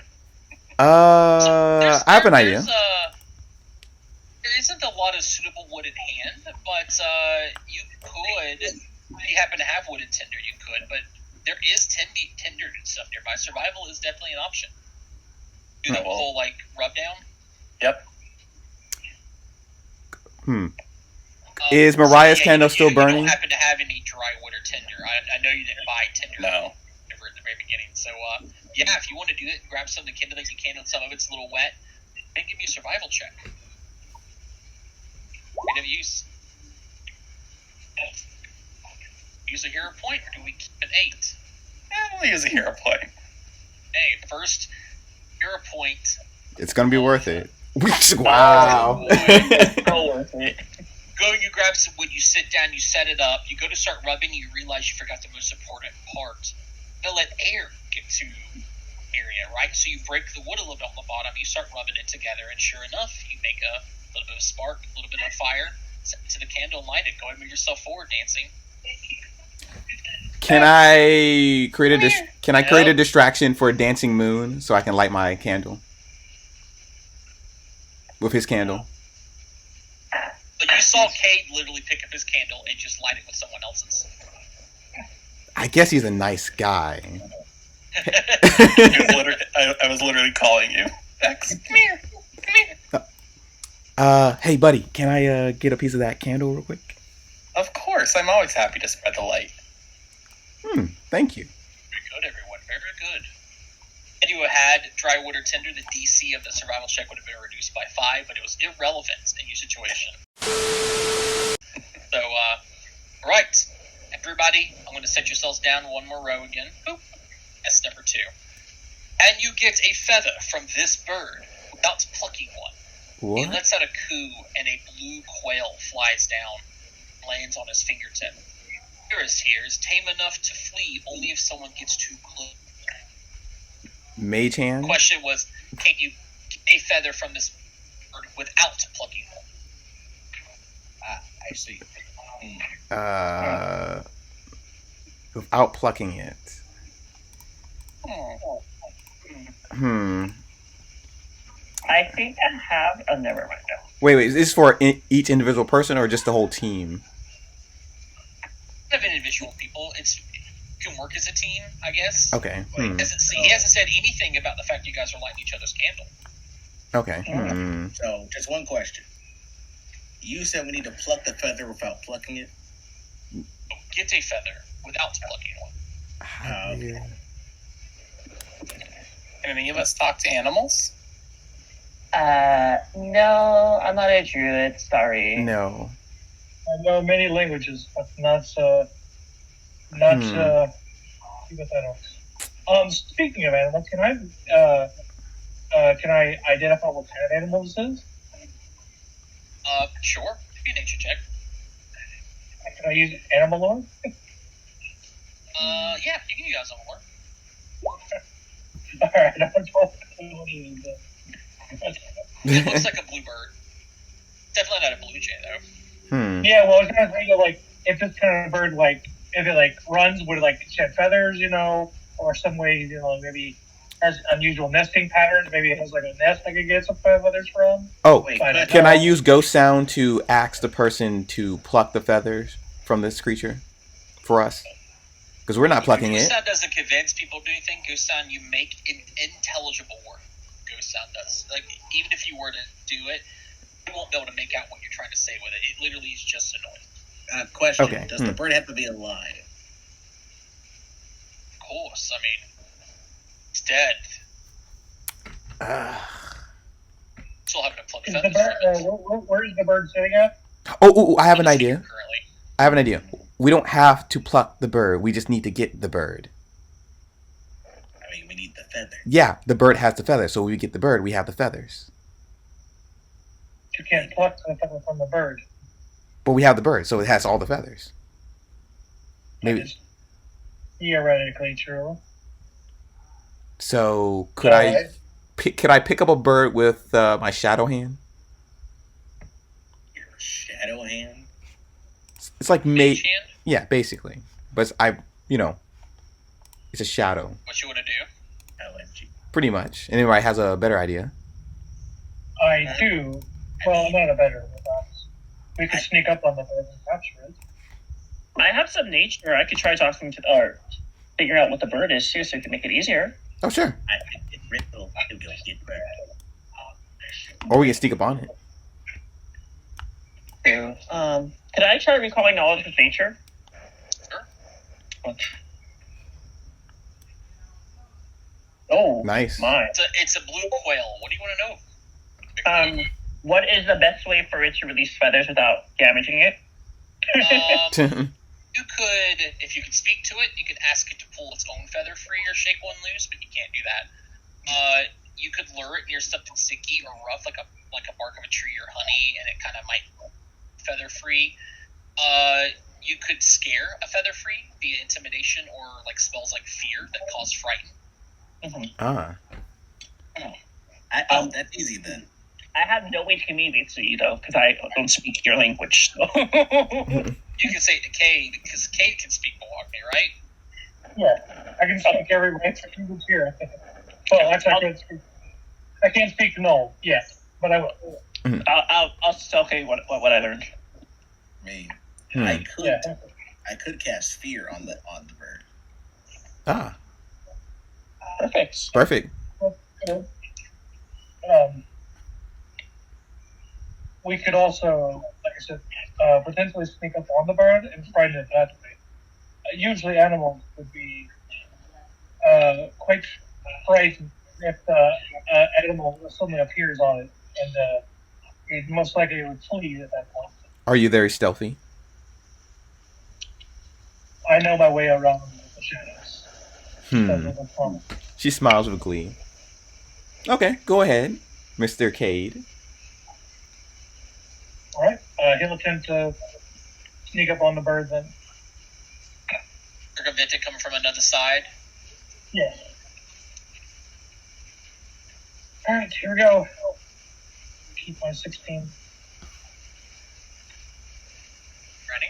I have an idea. There isn't a lot of suitable wood at hand, but you could, if you happen to have wood and tinder, you could, but there is tinder and stuff nearby. Survival is definitely an option. Do the whole, rub down. Yep. Is Mariah's candle still burning? You don't happen to have any dry wood or tinder. I know you didn't buy tinder. No. At the very beginning. So, yeah, if you want to do it, grab some of the kindling you can, and some of it's a little wet, and give me a survival check. Rate of use. Use a hero point, or do we keep it 8? We'll use a hero point. Hey, first hero point. It's gonna be worth it. Wow. Go, you grab some wood, you sit down, you set it up, you go to start rubbing, you realize you forgot the most important part. To let air get to area, right? So you break the wood a little bit on the bottom, you start rubbing it together, and sure enough, you make a little bit of spark, a little bit of fire, set it to the candle and light it. Go ahead and move yourself forward, dancing. Can I create a distraction for a dancing moon so I can light my candle? with his candle. But you saw Cade literally pick up his candle and just light it with someone else's. I guess he's a nice guy. I was literally calling you. Bex, come here. Hey buddy, can I get a piece of that candle real quick? Of course, I'm always happy to spread the light. Thank you. Very good, everyone. Very, very good. Had you had dry wood or tinder, the DC of the survival check would have been reduced by 5, but it was irrelevant in your situation. So, right. Everybody, I'm going to set yourselves down one more row again. Boop. That's number 2. And you get a feather from this bird without plucking one. He What? lets out a coo, and a blue quail flies down, lands on his fingertip. Iris here is tame enough to flee only if someone gets too close. Mage hand? The question was, can you get a feather from this bird without plucking one? I see. Without plucking it. I think I have. Oh, never mind. No. Wait, is this for each individual person or just the whole team? Of individual people, you can work as a team, I guess. Okay. He hasn't said anything about the fact you guys are lighting each other's candle. Okay. So, just one question. You said we need to pluck the feather without plucking it? Get a feather without plucking one. Okay. Can any of us talk to animals? No, I'm not a druid. Sorry. No. I know many languages, but not speaking of animals, can I identify what kind of animal this is? Sure. Give me a nature check. Can I use animal lore? Yeah, you can use animal lore. Alright, I'm It looks like a bluebird. Definitely not a blue jay, though. Yeah, well, I was going to think, like, if this kind of bird, like, if it, like, runs, would it, like, shed feathers, or some way, maybe has unusual nesting patterns. Maybe it has, like, a nest I could get some feathers from. Oh, Wait, can I use ghost sound to ask the person to pluck the feathers from this creature for us? Because we're not plucking Ghost it. sound doesn't convince people to do anything. Ghost sound, you make intelligible work. Ghost sound does. Like, even if you were to do it, you won't be able to make out what you're trying to say with it. It literally is just a noise. Question. Okay. Does the bird have to be alive? Of course. I mean, he's dead. Still having to pluck Is the feathers bird, from it. where is the bird sitting at? Oh, I have an idea. Currently. I have an idea. We don't have to pluck the bird. We just need to get the bird. I mean, we need the feather. Yeah, the bird has the feathers. So when we get the bird, we have the feathers. You can't pluck the feather from the bird. But we have the bird, so it has all the feathers. That Maybe. is theoretically true. So could Alright. could I pick up a bird with my shadow hand? Your shadow hand? It's like Mage hand? Yeah, basically. But it's a shadow, What you want to do? LMG. pretty much. And anybody has a better idea? I do. Well, not a better one. We could sneak up on the bird and capture it. I have some nature. I could try talking to or figure out what the bird is too, so it can make it easier. Oh, sure. I could get Riddle to go get bird. Or we can sneak up on it. Could I try recalling knowledge of nature? Sure. Oh, Nice. my. It's a blue quail. What do you want to know? What is the best way for it to release feathers without damaging it? You could, if you could speak to it, you could ask it to pull its own feather free or shake one loose, but you can't do that. You could lure it near something sticky or rough, like a bark of a tree or honey, and it kind of might feather free. You could scare a feather free via intimidation or like spells like fear that cause frighten. That's easy then. I have no way to communicate to you, though, because I don't speak your language. So. You can say it to Cade, because Cade can speak Milwaukee, right? Yeah, I can speak every language here. Well, actually, I can't speak Null yet, but I will. I'll okay. What I learned. I mean, Hmm. I could cast fear on the bird. Ah, Perfect. We could also, like I said, potentially sneak up on the bird and frighten it that way. Usually, animals would be quite frightened if the animal suddenly appears on it, and it most likely would flee at that point. are you very stealthy? I know my way around the shadows. She smiles with glee. Okay, go ahead, Mr. Cade. All right, he'll attempt to sneak up on the bird then. Circumvent it coming from another side. Yeah. All right, here we go. Keep my 16. Ready?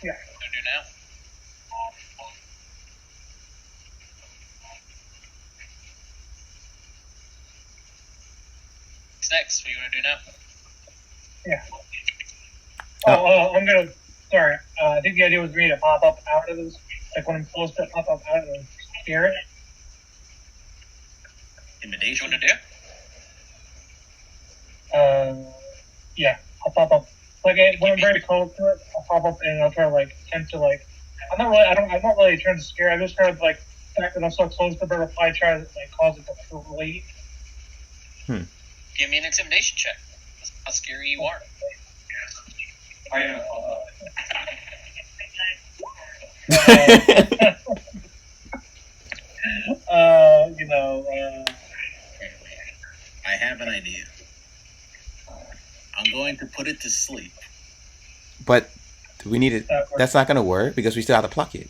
Yeah. What do I do now? What's next? What do you want to do now? Yeah. I'm gonna. Sorry. I think the idea was for me to pop up out of this. Like when I'm close to pop up out of the spirit. Intimidation. What do you want to do? Yeah. I'll pop up. Like when I'm very close to it, I'll pop up and I'll try to like attempt to like. I'm not really trying to scare. I'm just trying to like the fact that I'm so close to the bird. I'll probably try to like cause it to flee. Give me an intimidation check. That's how scary you are. I have an idea. I'm going to put it to sleep. But do we need it? That's not going to work because we still have to pluck it.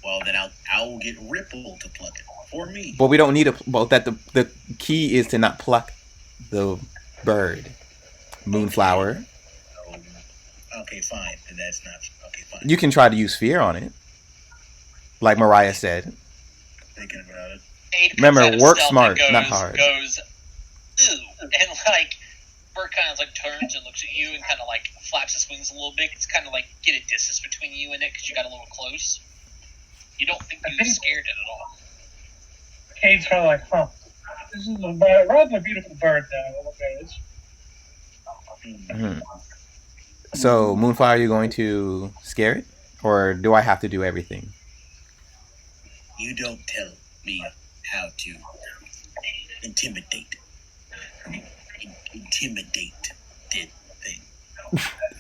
Well, then I'll get Ripple to pluck it for me. But we don't need the key is to not pluck the bird. Moonflower. Okay, fine. Then that's not okay. Fine. You can try to use fear on it, like Mariah said. Thinking about it. Remember, work smart, not hard. Goes, ooh, and like bird kind of like turns and looks at you and kind of like flaps his wings a little bit. It's kind of like get a distance between you and it because you got a little close. You don't think you scared it at all. Cade's kind of like, huh? This is a rather beautiful bird now. Look at it. Mm-hmm. So, Moonflower, are you going to scare it? Or do I have to do everything? You don't tell me how to intimidate. Intimidate did thing.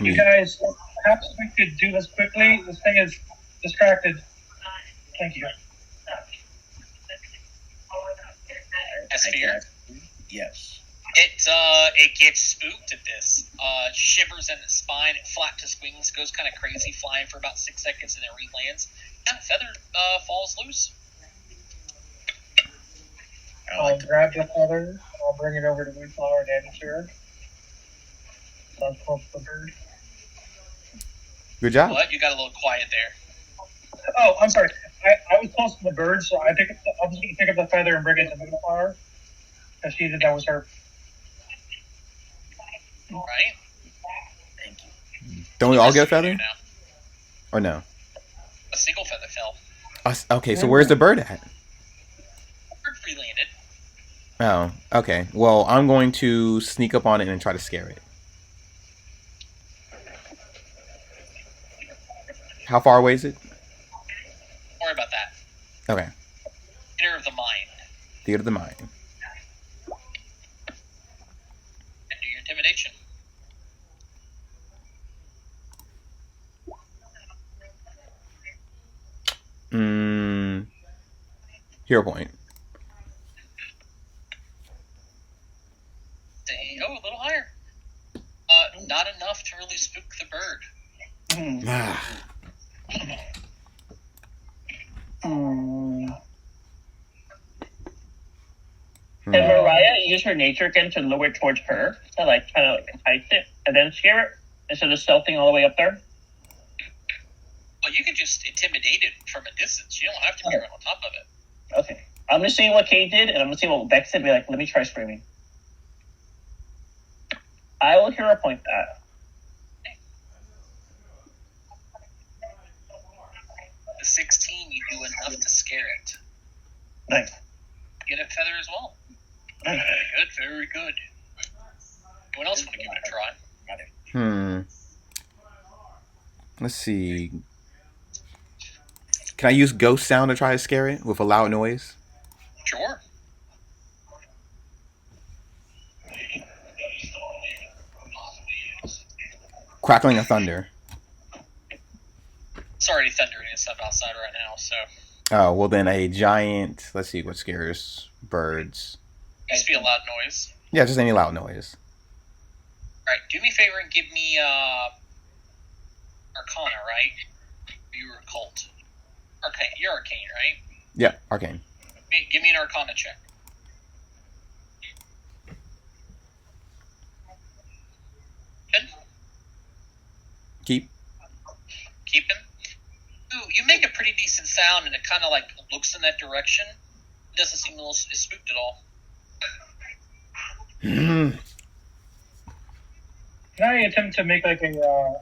You guys, perhaps we could do this quickly. This thing is distracted. Thank you. As fear? Yes. It gets spooked at this. Shivers in its spine. It flaps its wings, goes kind of crazy, flying for about 6 seconds, and then re-lands. And feather falls loose. I'll grab the feather. I'll bring it over to Moonflower and hand it to her. So I'm close to the bird. Good job. What? You got a little quiet there. Oh, I'm sorry. I was close to the bird, so I'm just going to pick up the feather and bring it to Moonflower. Because she did that was her. Right? Thank you. Don't we all get a feather? Or no? A single feather fell. Okay, so where's the bird at? Bird free landed. Oh, okay. Well, I'm going to sneak up on it and try to scare it. How far away is it? Don't worry about that. Okay. Theater of the mind. Theater of the mind. And do your intimidation. Hero point. Oh, a little higher. Not enough to really spook the bird. Can Mariah use her nature again to lower it towards her? To like kind of like entice it and then scare it instead of stealthing all the way up there? Well, you can just intimidate it from a distance. You don't have to be right on top of it. Okay. I'm just seeing what Kate did, and I'm gonna see what Bex did. Be like, let me try screaming. I will hero point that. The 16, you do enough to scare it. Nice. Get a feather as well. Very good, very good. Anyone else want to give it a try? Let's see. Can I use ghost sound to try to scare it with a loud noise? Sure. Crackling of thunder. It's already thundering and stuff outside right now, so. Oh, well then a giant, let's see what scares birds. Just be a loud noise. Yeah, just any loud noise. Alright, do me a favor and give me, Arcana, right? You were occult. Arcane, you're arcane, right? Yeah, arcane. Give me an Arcana check. Good. Keep. Keep him. Ooh, you make a pretty decent sound, and it kind of like looks in that direction. It doesn't seem a little spooked at all. Can I attempt to make like a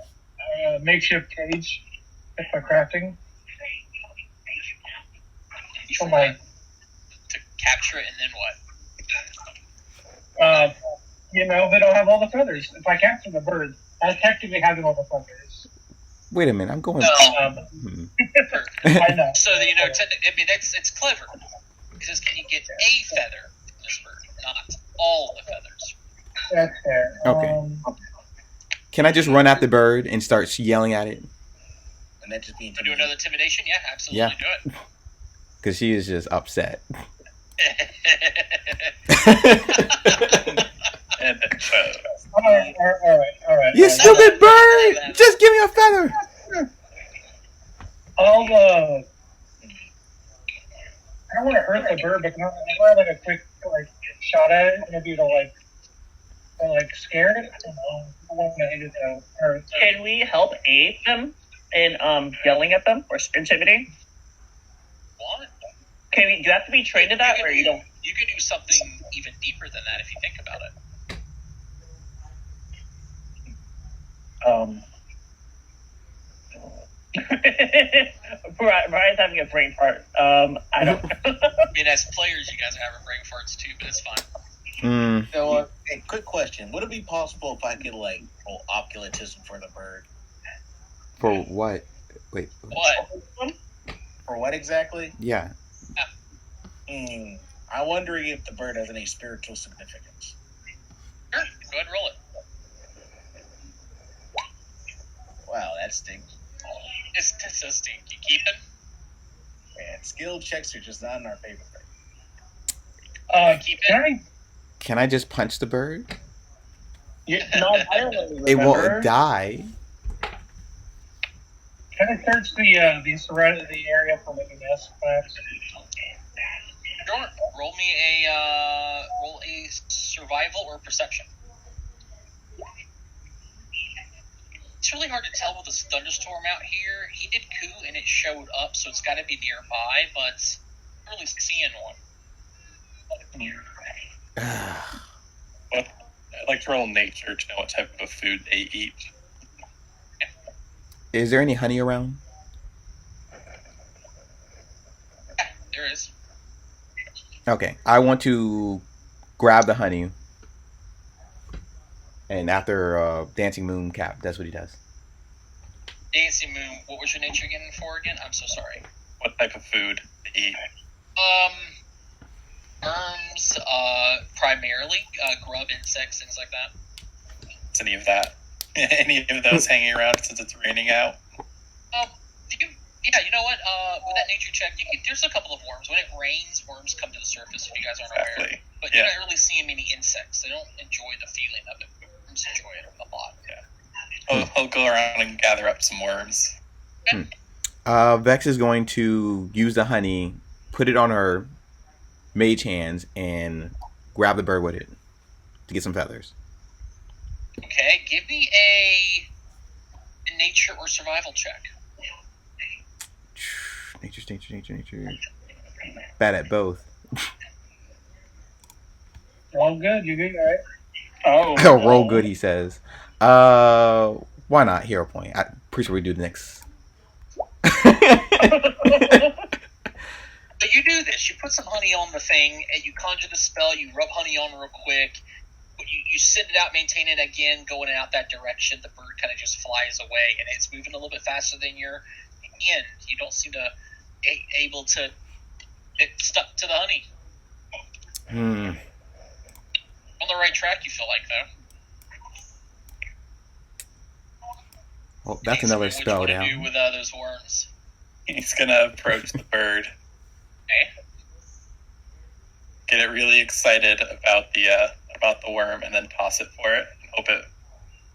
makeshift cage if by crafting? You try to capture it, and then what? They don't have all the feathers. If I capture the bird, I technically have all the feathers. Wait a minute, I'm going. I know. So I mean, it's clever. It says, can you get a feather from this bird, not all the feathers? That's fair. Okay. Can I just run at the bird and start yelling at it? And that just means Do another intimidation? Yeah, absolutely. Do it. Because she is just upset. And All right. You stupid bird! Just give me a feather! I don't want to hurt the bird, but can I like a quick shot at it, maybe to scare it? I don't know. I want to hit it though. Can we help aid them in yelling at them or intimidating? What? Do you have to be trained to that, or you don't? You could do something even deeper than that if you think about it. Brian's having a brain fart. I don't. I mean, as players, you guys are having brain farts too, but it's fine. So, hey, quick question: would it be possible if I could roll occultism for the bird? For what? Wait. What? For what exactly? Yeah. I'm wondering if the bird has any spiritual significance. Sure. Go ahead and roll it. Wow, that stinks. It's so stink. You keep it? Man, skill checks are just not in our favor. Keep it? Can I just punch the bird? Non-violently, It remember? won't die. Can I search the area for like a mess, perhaps? Sure. Roll me a survival or perception. It's really hard to tell with this thunderstorm out here. He did coup and it showed up, so it's got to be nearby, but I'm not really seeing one. I'd like to roll nature to know what type of food they eat. Is there any honey around? Yeah, there is. Okay, I want to grab the honey. And after Dancing Moon Cap, that's what he does. Dancing Moon, what was your nature again for again? I'm so sorry. What type of food they eat? Worms, primarily, grub, insects, things like that. Is any of that? Any of those hanging around since it's raining out? Yeah, you know what? With that nature check, there's a couple of worms. When it rains, worms come to the surface, if you guys aren't aware. But you're not really seeing many insects. They don't enjoy the feeling of it. Worms enjoy it a lot. Yeah. I'll go around and gather up some worms. Okay. Vex is going to use the honey, put it on her mage hands, and grab the bird with it to get some feathers. Okay, give me a nature or survival check. Nature. Bad at both. All good. You good, all right? Oh, Roll good, he says. Why not? Hero point. I'm pretty sure we do the next. So you do this. You put some honey on the thing, and you conjure the spell. You rub honey on real quick. You send it out, maintain it again, going out that direction. The bird kind of just flies away, and it's moving a little bit faster than your hand. You don't seem to able to get stuck to the honey. On the right track, you feel like, though. Oh, that's another spell what down. do with those worms? He's gonna approach the bird. Okay. Get it really excited about the worm, and then toss it for it, and hope it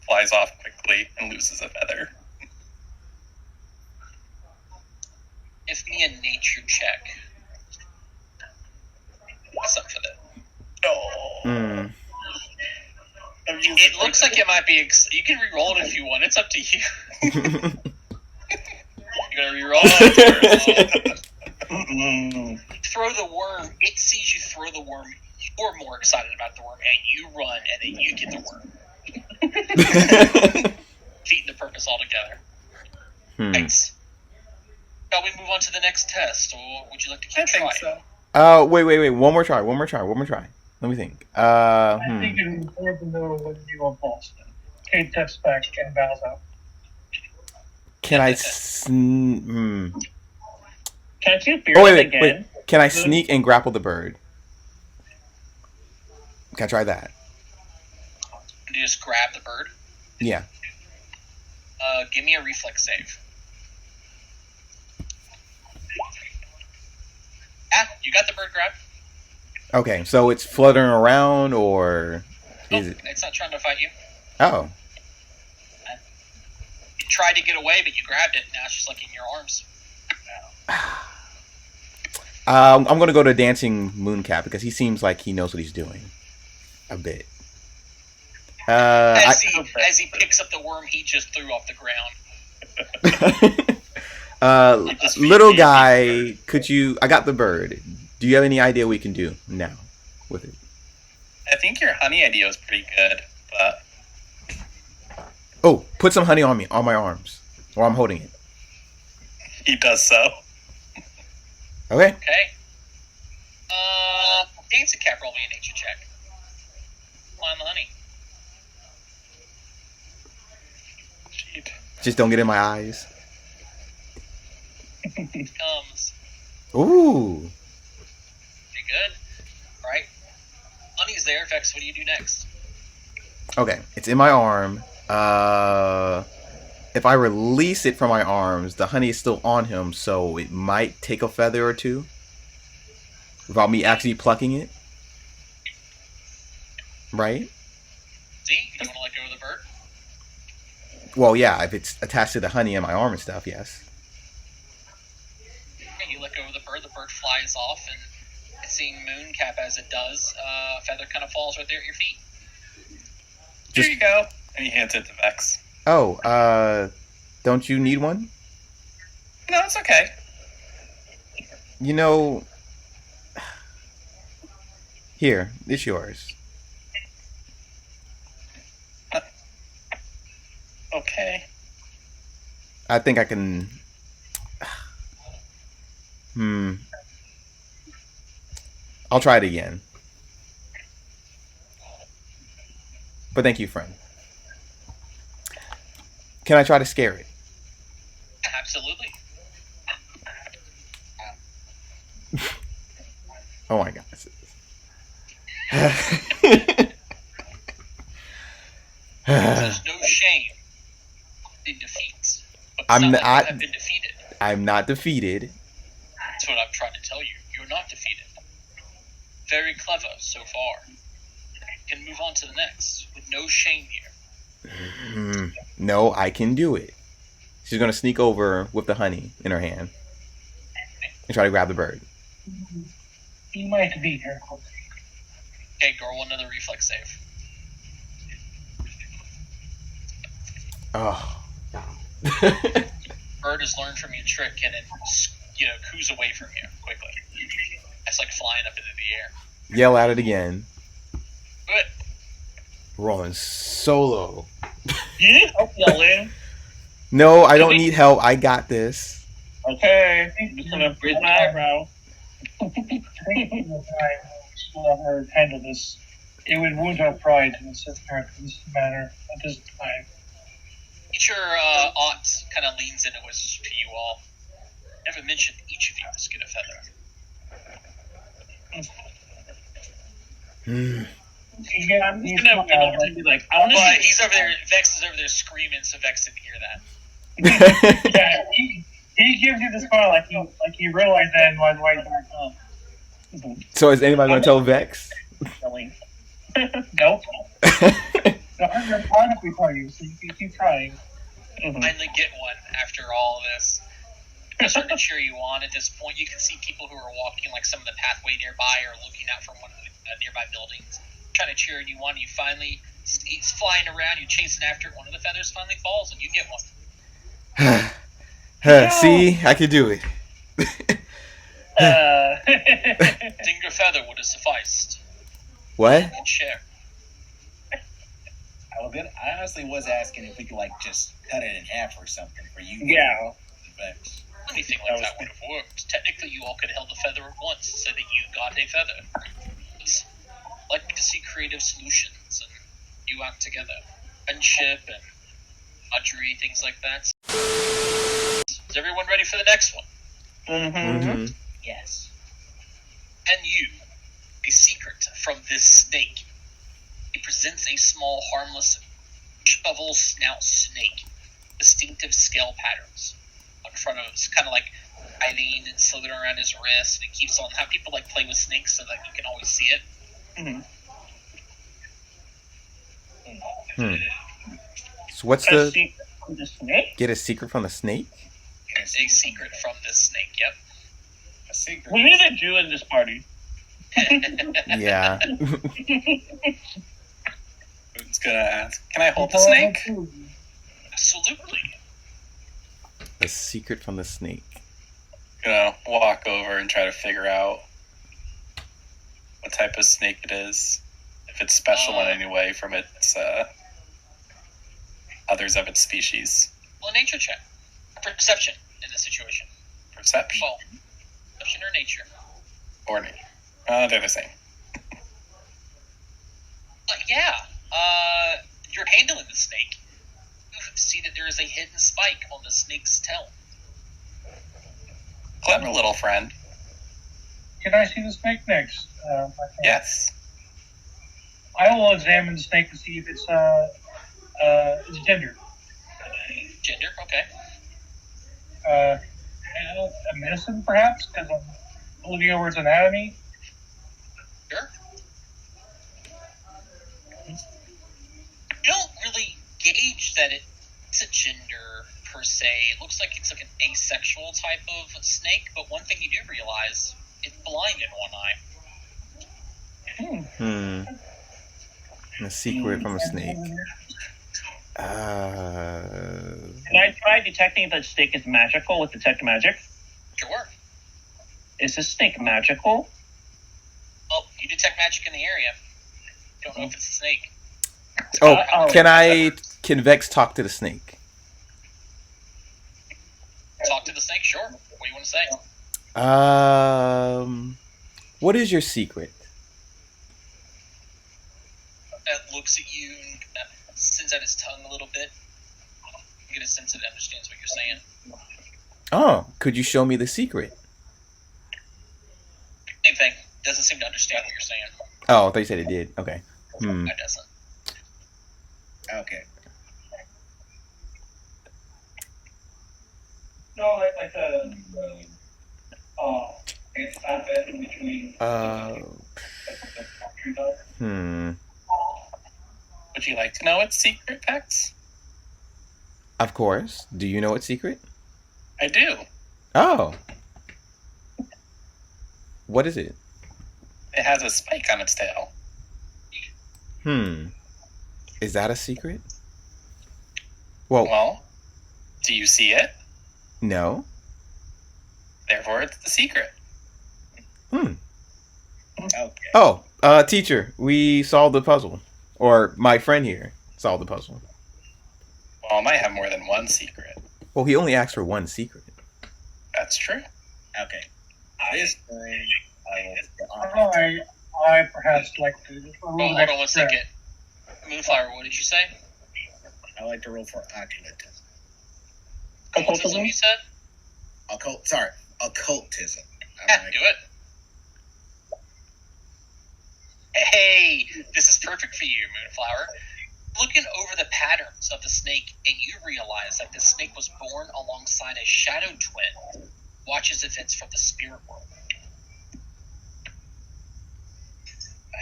flies off quickly and loses a feather. Give me a nature check. What's up for that? Oh. It looks like it might be. You can re-roll it if you want. It's up to you. You gotta re-roll it. Throw the worm. It sees you throw the worm. You're more excited about the worm, and you run, and then you get the worm. Defeating the purpose altogether. Thanks. Shall we move on to the next test, or would you like to keep trying? So. Wait. One more try. Let me think. I think it's important to know when you are Boston. Kate steps back and bows out. Can I? Can't you fear Wait. again? Can I sneak and grapple the bird? Can I try that? You just grab the bird. Yeah. Give me a reflex save. You got the bird grabbed. Okay, so it's fluttering around, or is it? It's not trying to fight you. Oh. You tried to get away, but you grabbed it. Now it's just like in your arms. I'm gonna go to Dancing Mooncap because he seems like he knows what he's doing. A bit. As he picks up the worm he just threw off the ground. Little guy, could you? I got the bird. Do you have any idea what we can do now with it? I think your honey idea is pretty good, but Oh, put some honey on me, on my arms, while I'm holding it. he does so. Okay. Okay. Dancing Cap, roll me a nature check. Fly on the honey. Cheat. Just don't get in my eyes. Comes. Ooh. Pretty good. Alright. Honey's there. Vex, what do you do next? Okay, it's in my arm. If I release it from my arms, the honey is still on him, so it might take a feather or two without me actually plucking it. Right? See? You want to let go of the bird? Well, yeah, if it's attached to the honey in my arm and stuff, yes. Okay, you let go of the bird flies off, and seeing Mooncap as it does, a feather kind of falls right there at your feet. Here you go. And he hands it to Vex. Oh, don't you need one? No, it's okay. You know, here, it's yours. Okay. I think I can. I'll try it again. But thank you, friend. Can I try to scare it? Absolutely. Oh my god. There's no shame in defeats. But I'm like not. you have been defeated. I'm not defeated. That's what I'm trying to tell you. You're not defeated. Very clever so far. You can move on to the next with no shame here. No, I can do it. She's gonna sneak over with the honey in her hand and try to grab the bird. You might beat her. Okay, go roll another reflex save. Oh. Bird has learned from your trick and then, coos away from you quickly. It's like flying up into the air. Yell at it again. Good. Rolling solo. You need help yelling. No, I don't need help. I got this. Okay, I'm just gonna raise my eyebrow. I think the time to let her handle this. It would wound her pride in this manner at this time. Your aunt kind of leans into whispers to you all. Never mentioned each of you must get a feather. I'm just gonna run over and be like, I want to. But he's over there. Vex is over there screaming, so Vex didn't hear that. Yeah, he gives you the smile like he realized that and was right back up. So is anybody gonna tell Vex? Yelling. Nope. So I'm honestly for you, so you can keep trying. Finally get one after all of this. They're starting to cheer you on at this point. You can see people who are walking like some of the pathway nearby or looking out from one of the nearby buildings, trying to cheer you on. You finally, he's flying around, you're chasing after it. One of the feathers finally falls, and you get one. See, I could do it. Single feather would have sufficed. What? You can share. I honestly was asking if we could like just cut it in half or something for you. Yeah. Anything like that would have worked. Technically, you all could have held a feather at once, so that you got a feather. It's like to see creative solutions and you act together. Friendship and archery, things like that. Is everyone ready for the next one? Yes. And you, a secret from this snake. It presents a small, harmless, shovel snout snake. Distinctive scale patterns on front of it. It's kind of like writhing and slithering around his wrist, and it keeps on. How people like play with snakes so that you can always see it. So what's A the secret from the snake? get a secret from the snake? A secret from this snake. Yep. A secret. We need a Jew in this party. Yeah. Who's gonna ask? Can I hold the snake? Absolutely. A secret from the snake. Gonna walk over and try to figure out what type of snake it is. If it's special in any way from its others of its species. Well, a nature check. Perception in this situation. Perception Well, perception or nature. or nature. They're the same. Yeah. You're handling the snake. You see that there is a hidden spike on the snake's tail. Clever little friend. Can I see the snake next? Yes. I will examine the snake to see if it's gender. Gender, okay. A medicine, perhaps, because I'm looking over its anatomy. Sure. You don't really gauge that it's a gender per se. It looks like it's like an asexual type of snake, but one thing you do realize, it's blind in one eye. A secret from a snake. Can I try detecting if the snake is magical with detect magic? Sure. Is this snake magical? Well, you detect magic in the area. Don't know if it's a snake. Can Vex talk to the snake? Talk to the snake, sure. What do you want to say? What is your secret? It looks at you and sends out its tongue a little bit. You get a sense that it understands what you're saying. Oh, could you show me the secret? Same thing. Doesn't seem to understand what you're saying. Oh, I thought you said it did. Okay. It doesn't. Okay. No, like the it's not that in between. Would you like to know its secret, Vex? Of course. Do you know its secret? I do. Oh. What is it? It has a spike on its tail. Is that a secret? Well, do you see it? no. Therefore, it's the secret. Okay. Oh, teacher, we solved the puzzle. Or my friend here solved the puzzle. Well, I might have more than one secret. Well, he only asked for one secret. That's true. Okay. This time, I perhaps like to. Hold on 1 second. Moonflower, what did you say? I like to roll for occultism. Occultism, you said? Occultism. Yeah, do it. Hey, this is perfect for you, Moonflower. Looking over the patterns of the snake, and you realize that the snake was born alongside a shadow twin, watches events from the spirit world.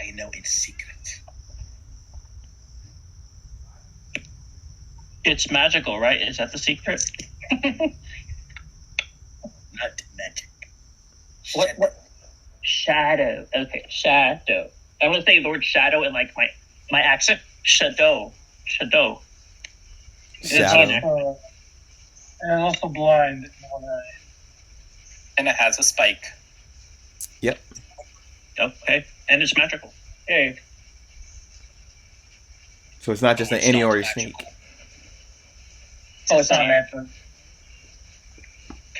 I know its secret. It's magical, right? Is that the secret? Not magic. What? Shadow. Okay, shadow. I want to say the word shadow in like my accent. Shadow. Shadow. And also blind in one eye. And it has a spike. Yep. Okay, and it's magical. Hey. So it's not just an any or a snake. Oh, it's not magical. And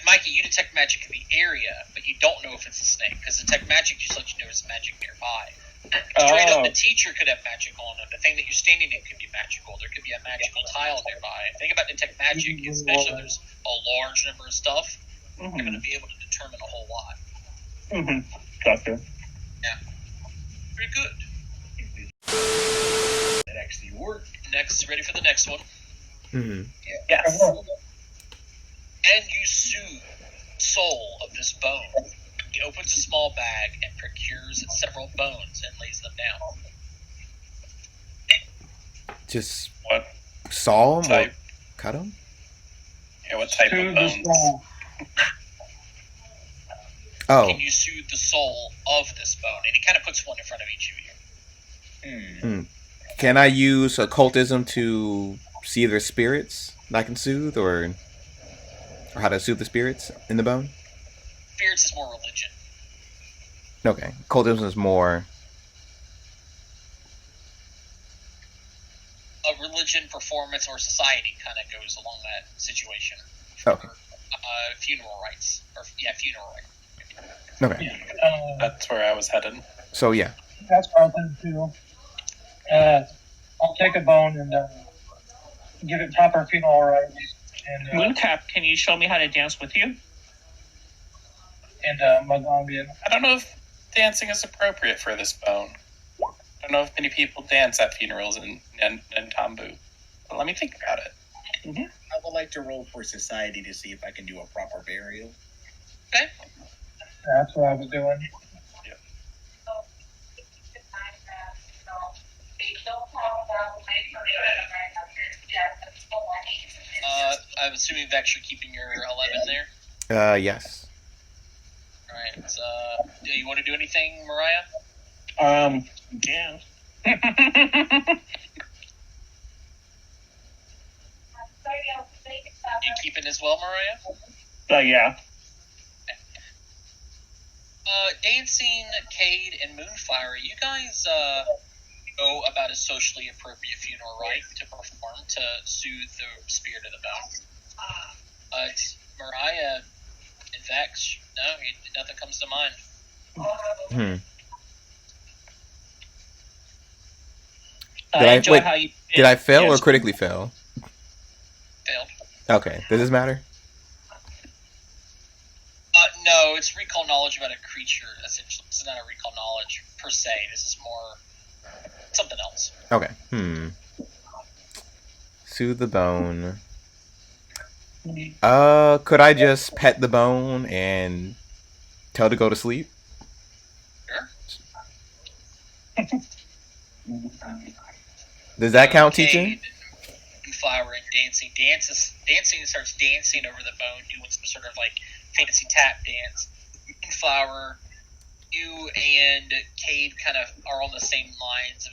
Mikey, you detect magic in the area, but you don't know if it's a snake, because detect magic just lets you know there's magic nearby. Straight up, the teacher could have magic on it. The thing that you're standing in could be magical. There could be a magical tile nearby. The thing about detect magic, especially if there's a large number of stuff, you're going to be able to determine a whole lot. Mm-hmm. Gotcha. Yeah. Pretty good. That actually worked. Next, ready for the next one. Mm-hmm. Yes. And you soothe the soul of this bone. He opens a small bag and procures several bones and lays them down. Just What saw him type? or cut him? Yeah, what type of bones? Oh. Can you soothe the soul of this bone? And he kind of puts one in front of each of you. Can I use occultism to see their spirits that I can soothe, or how to soothe the spirits in the bone? Spirits is more religion. Okay. Occultism is more... A religion, performance, or society kind of goes along that situation. Okay. Funeral rites. Funeral rites. Okay. That's where I was headed. So, yeah. That's what I'll do too. I'll take a bone and give it proper funeral rites. And, Mooncap, can you show me how to dance with you? And Magombian. I don't know if dancing is appropriate for this bone. I don't know if many people dance at funerals in Tambu. But let me think about it. I would like to roll for society to see if I can do a proper burial. Okay. That's what I was doing. I'm assuming Vex, you're keeping your 11 there? Yes. Alright, do you want to do anything, Mariah? Yeah. You keeping as well, Mariah? Yeah. Dancing, Cade, and Moonflower, you guys know about a socially appropriate funeral rite to perform to soothe the spirit of the bone. Mariah and Vex, no, nothing comes to mind. Did I fail or critically fail? Failed. Okay. Does this matter? No, it's recall knowledge about a creature, essentially. This is not a recall knowledge, per se. This is more something else. Okay. Soothe the bone. Could I just pet the bone and tell it to go to sleep? Sure. Does that count teaching? Flower and dancing. Dancing starts dancing over the bone, doing some sort of like fancy tap dance. Flower, you and Cade kind of are on the same lines of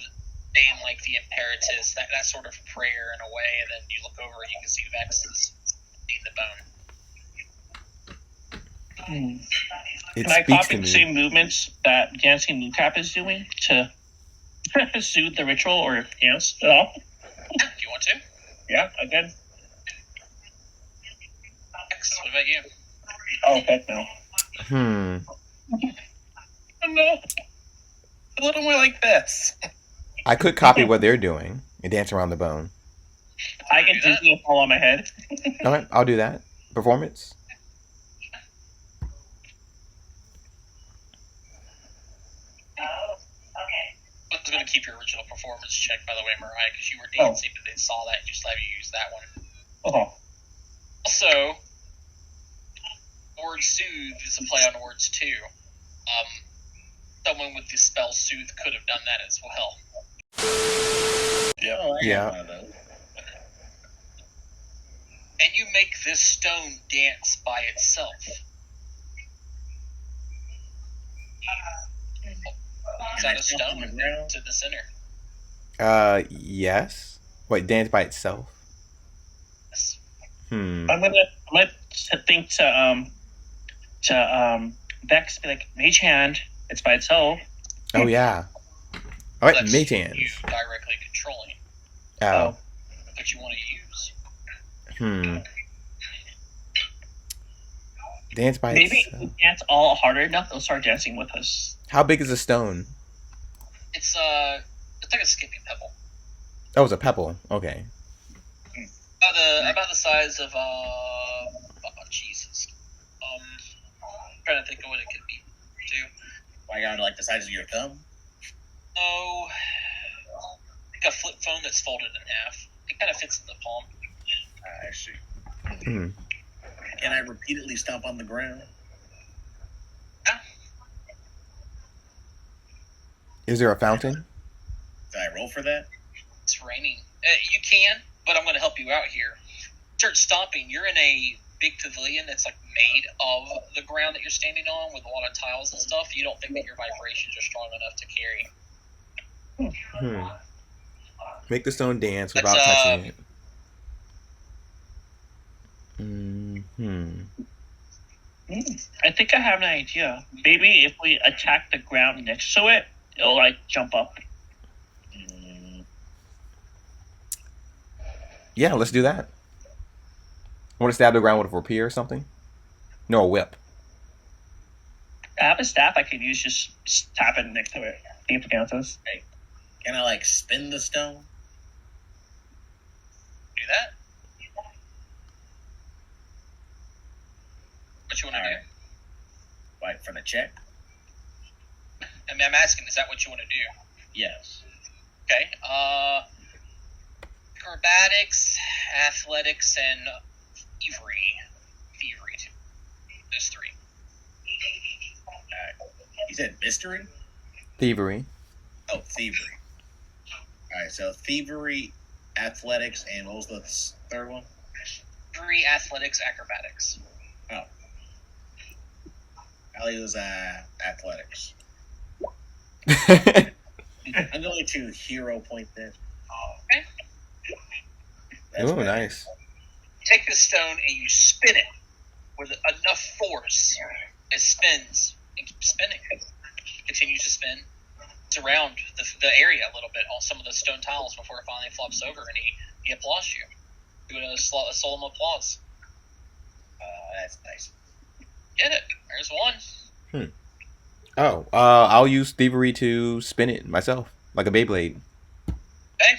saying like the imperatives, that sort of prayer in a way, and then you look over and you can see Vex is in the bone. It Can I speaks copy to the me. same movements that Dancing Mooncap is doing to soothe the ritual or dance at all? Yeah, if you want to. Yeah, I did. X, what about you? Oh, heck no. No. A little more like this. I could copy what they're doing and dance around the bone. I get dizzy and fall on my head. All right, I'll do that. Performance. I was going to keep your original performance check, by the way, Mariah, because you were dancing, but they saw that and just let you use that one. Oh. Also, word soothe is a play on words too. Someone with the spell soothe could have done that as well. Yeah. Oh, I Yeah. have one of those. And you make this stone dance by itself. Is that a stone in the center? Yes. Wait, dance by itself? Yes. I'm gonna think to Vex, be like, mage hand, it's by itself. Oh, yeah. All right, That's mage you hands. directly controlling Oh. what you want to use. Dance by Maybe if itself. we dance all hard enough, they'll start dancing with us. How big is a stone? It's like a skipping pebble. Oh, it's a pebble. Okay. About the size of Jesus. Trying to think of what it could be too. Like on like the size of your thumb. Oh, like a flip phone that's folded in half. It kind of fits in the palm. I see. Hmm. Can I repeatedly stomp on the ground? Yeah. Is there a fountain? Did I roll for that? It's raining. You can, but I'm going to help you out here. Start stomping. You're in a big pavilion that's like made of the ground that you're standing on with a lot of tiles and stuff. You don't think that your vibrations are strong enough to carry. Make the stone dance without That's, touching it. I think I have an idea. Maybe if we attack the ground next to it, it'll like jump up. Yeah, let's do that. Want to stab the ground with a rapier or something? No, a whip. I have a staff I could use, just tap it next to it. See if it counts. Can I like spin the stone? Do that? What you want to do? Like for the check? I mean, I'm asking, is that what you want to do? Yes. Okay. Acrobatics, athletics, and thievery. Those three. You said mystery? Thievery. Oh, thievery. Alright, so thievery, athletics, and what was the third one? Thievery, athletics, acrobatics. Oh. I'll use athletics. I'm going to hero point this. Okay. That's Oh, better. nice. Take the stone and you spin it with enough force. It spins and keeps spinning. Continues to spin. It's around the area a little bit on some of the stone tiles before it finally flops over and he applauds you. Doing a solemn applause. That's nice. Get it. There's one. Oh, I'll use thievery to spin it myself, like a Beyblade. Okay.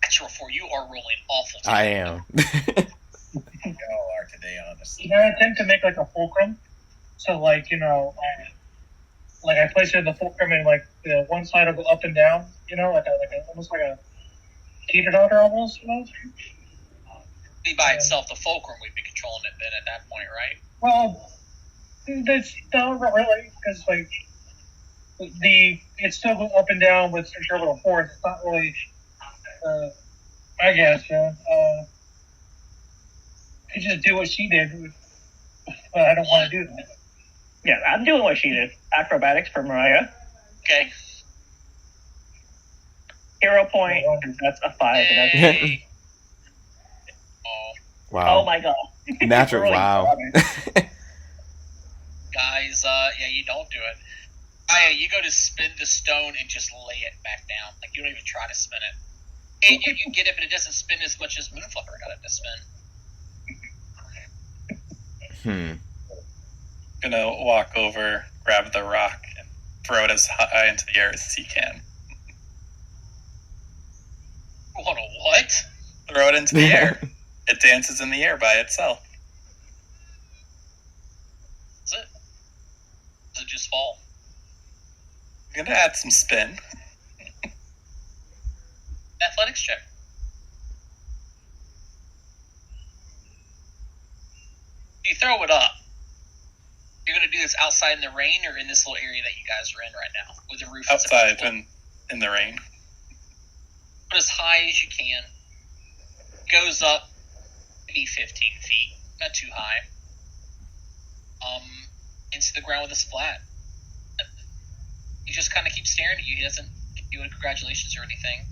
Natural 4, you are rolling awful today. I am. Y'all are today, honestly. I attempt to make like a fulcrum. So like, like I place it in the fulcrum and like the one side will go up and down, like almost like a teeter-totter almost, Be by itself, the fulcrum would be controlling it then at that point, right? Well, that's not really, because like it's still up and down with centrifugal force. It's not really. I guess, yeah. You just do what she did, but I don't want to do that. Yeah, I'm doing what she did. Acrobatics for Mariah. Okay. Hero point, and that's a 5. And that's, Hey. Oh, Wow. oh my god. Natural. Really Wow. guys, yeah, you don't do it. You go to spin the stone and just lay it back down. Like, you don't even try to spin it. You can get it, but it doesn't spin as much as Moonflower got it to spin. Gonna walk over, grab the rock, and throw it as high into the air as he can. Want a what? Throw it into the air. It dances in the air by itself. Does it? Does it just fall? I'm gonna add some spin. Athletics check. You throw it up. You're going to do this outside in the rain or in this little area that you guys are in right now with the roof? Outside in the rain. Put as high as you can. Goes up maybe 15 feet. Not too high. Into the ground with a splat. He just kind of keeps staring at you. He doesn't give you a congratulations or anything.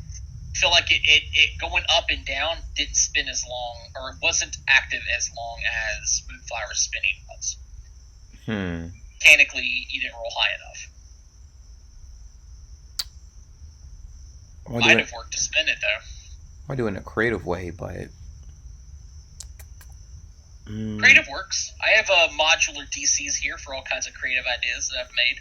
I feel like it going up and down didn't spin as long, or it wasn't active as long as Moonflower's spinning was. Mechanically, you didn't roll high enough. Might have worked to spin it, though. I do it in a creative way, but... Creative works. I have modular DCs here for all kinds of creative ideas that I've made.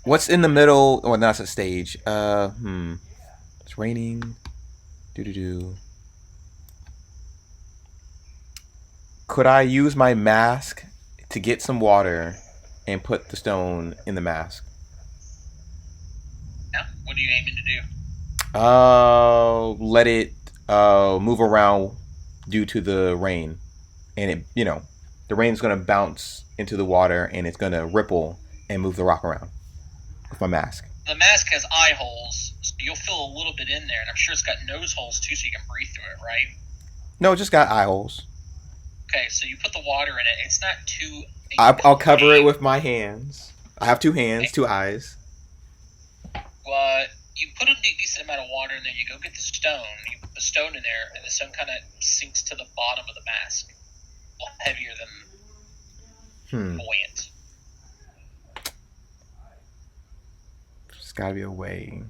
What's in the middle? Well, that's a stage. It's raining. Could I use my mask to get some water and put the stone in the mask? Yeah. What are you aiming to do? Let it move around due to the rain, and it, the rain's gonna bounce into the water and it's gonna ripple and move the rock around with my mask. The mask has eye holes, so you'll feel a little bit in there, and I'm sure it's got nose holes too, so you can breathe through it, right? No, it just got eye holes. Okay, so you put the water in it. It's not too... I'll cover it with my hands. I have 2 hands, 2 eyes. You put a decent amount of water in there. You go get the stone. You put the stone in there, and the stone kind of sinks to the bottom of the mask. A little heavier than buoyant. There's got to be a way.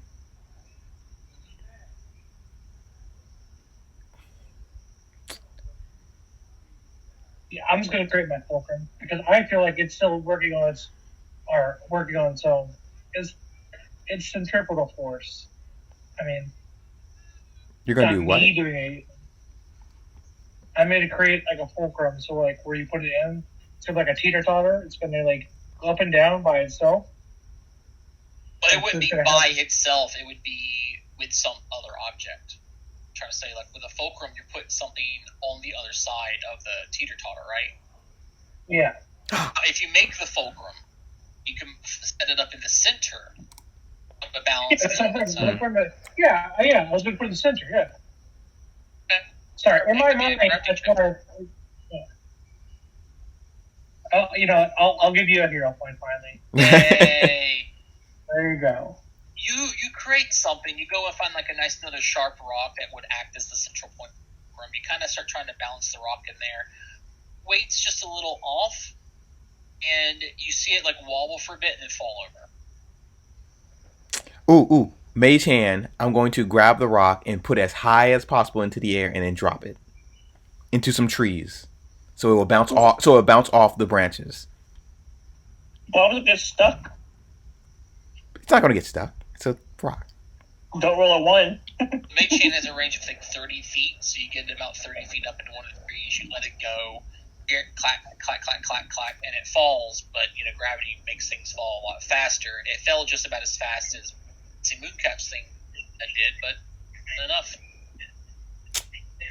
Yeah, I'm just going to create my fulcrum because I feel like it's still working on its own. It's centripetal force. I mean, you're gonna do what? I made it create like a fulcrum, so like where you put it in, it's like a teeter-totter. It's gonna like go up and down by itself. But it wouldn't be by itself. It would be with some other object. I'm trying to say, like with a fulcrum, you're putting something on the other side of the teeter-totter, right? Yeah. If you make the fulcrum, you can set it up in the center of the balance. Yeah, I was going to put it in the center, yeah. Okay. Sorry, in my mind, I'll give you a hero point finally. Hey. There you go. You create something. You go and find like a nice another sharp rock that would act as the central point. You kind of start trying to balance the rock in there. Weight's just a little off, and you see it like wobble for a bit and then fall over. Ooh. Mage hand, I'm going to grab the rock and put it as high as possible into the air and then drop it into some trees. So it will bounce off the branches. Why would it get stuck? It's not going to get stuck. It's a rock. Don't roll a 1. Mage hand has a range of like 30 feet, so you get it about 30 feet up into one of the trees. You let it go. Hear it clack, clack, clack, clack, clack, and it falls, but gravity makes things fall a lot faster. It fell just about as fast as Mooncap's thing that did, but enough.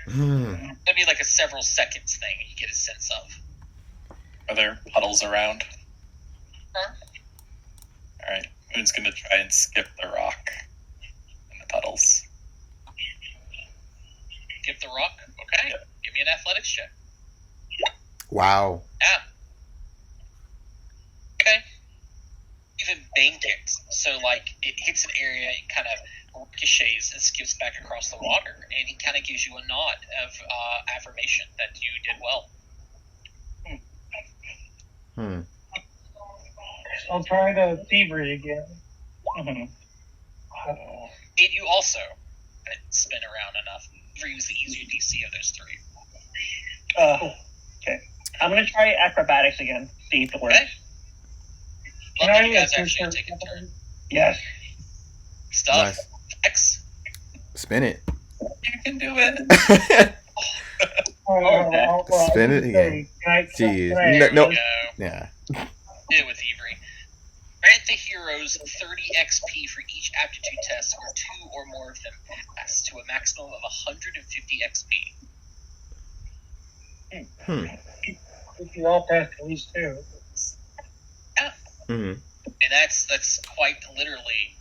That'd be like a several seconds thing you get a sense of. Are there puddles around? Huh? Alright, Moon's gonna try and skip the rock in the puddles. Skip the rock? Okay. Yep. Give me an athletics check. Wow. Yeah. Okay. Even bank it, so like it hits an area and kind of ricochets and skips back across the water, and he kind of gives you a nod of affirmation that you did well. I'll try the thievery again. Mhm. Did you also spin around enough? Thievery was the easier DC of those three. Okay. I'm gonna try acrobatics again. See if it works. Okay. Love that you guys actually take a turn. Yes. Stuff. Nice. X. Spin it. You can do it. Spin it again. Jeez. There No. we go. Yeah. Did it with thievery. Grant the heroes 30 XP for each aptitude test where 2 or more of them pass to a maximum of 150 XP. If you all passed at least 2. Yeah. Mm-hmm. And that's quite literally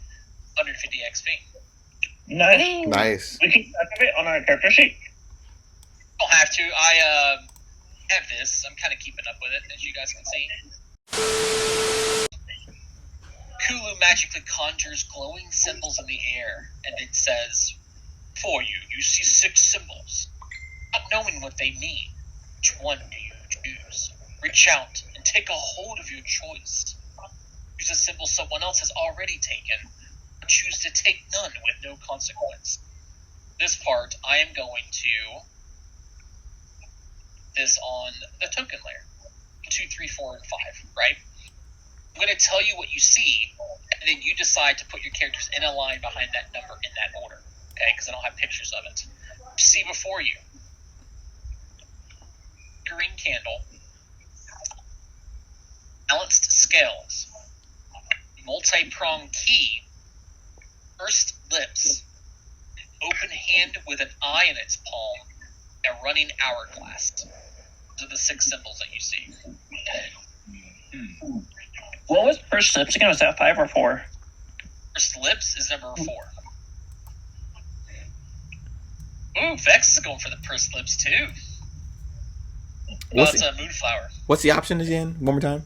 150 XP. Nice. We can activate on our character sheet. Don't have to. I have this. I'm kind of keeping up with it, as you guys can see. Kulu magically conjures glowing symbols in the air and then says, "For you, you see 6 symbols. Not knowing what they mean, which one do you choose? Reach out and take a hold of your choice. Choose a symbol someone else has already taken, or choose to take none with no consequence." This part, I am going to this on the token layer. 2, 3, 4, and 5, right? I'm going to tell you what you see, and then you decide to put your characters in a line behind that number in that order, okay? Because I don't have pictures of it. See before you. Green candle. Balanced scales. Multi-pronged key. Pursed lips. Open hand with an eye in its palm. A running hourglass. Those are the 6 symbols that you see. What was pursed lips again? Was that 5 or 4? Pursed lips is number 4. Ooh, Vex is going for the pursed lips too. What's It's a moonflower. What's the option again? One more time.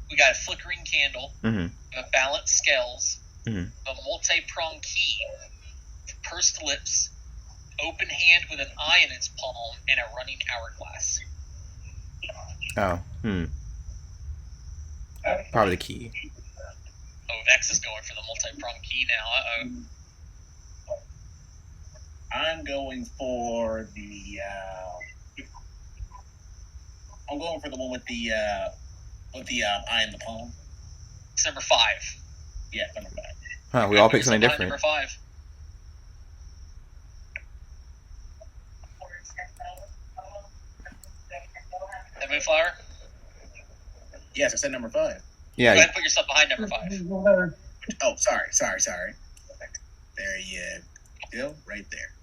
We got a flickering candle, Mm-hmm. a balanced scales, Mhm. a multi-pronged key, pursed lips, open hand with an eye in its palm, and a running hourglass. Oh. Probably the key. Oh, Vex is going for the multi-pronged key now. I'm going for the. I'm going for the one with the eye in the palm. It's number 5. Yeah, number 5. Huh, we all picked something Number different. 5. That moonflower? Yes, I said number 5. Go Yeah. ahead and put yourself behind number 5. Oh, sorry. There you go, right there.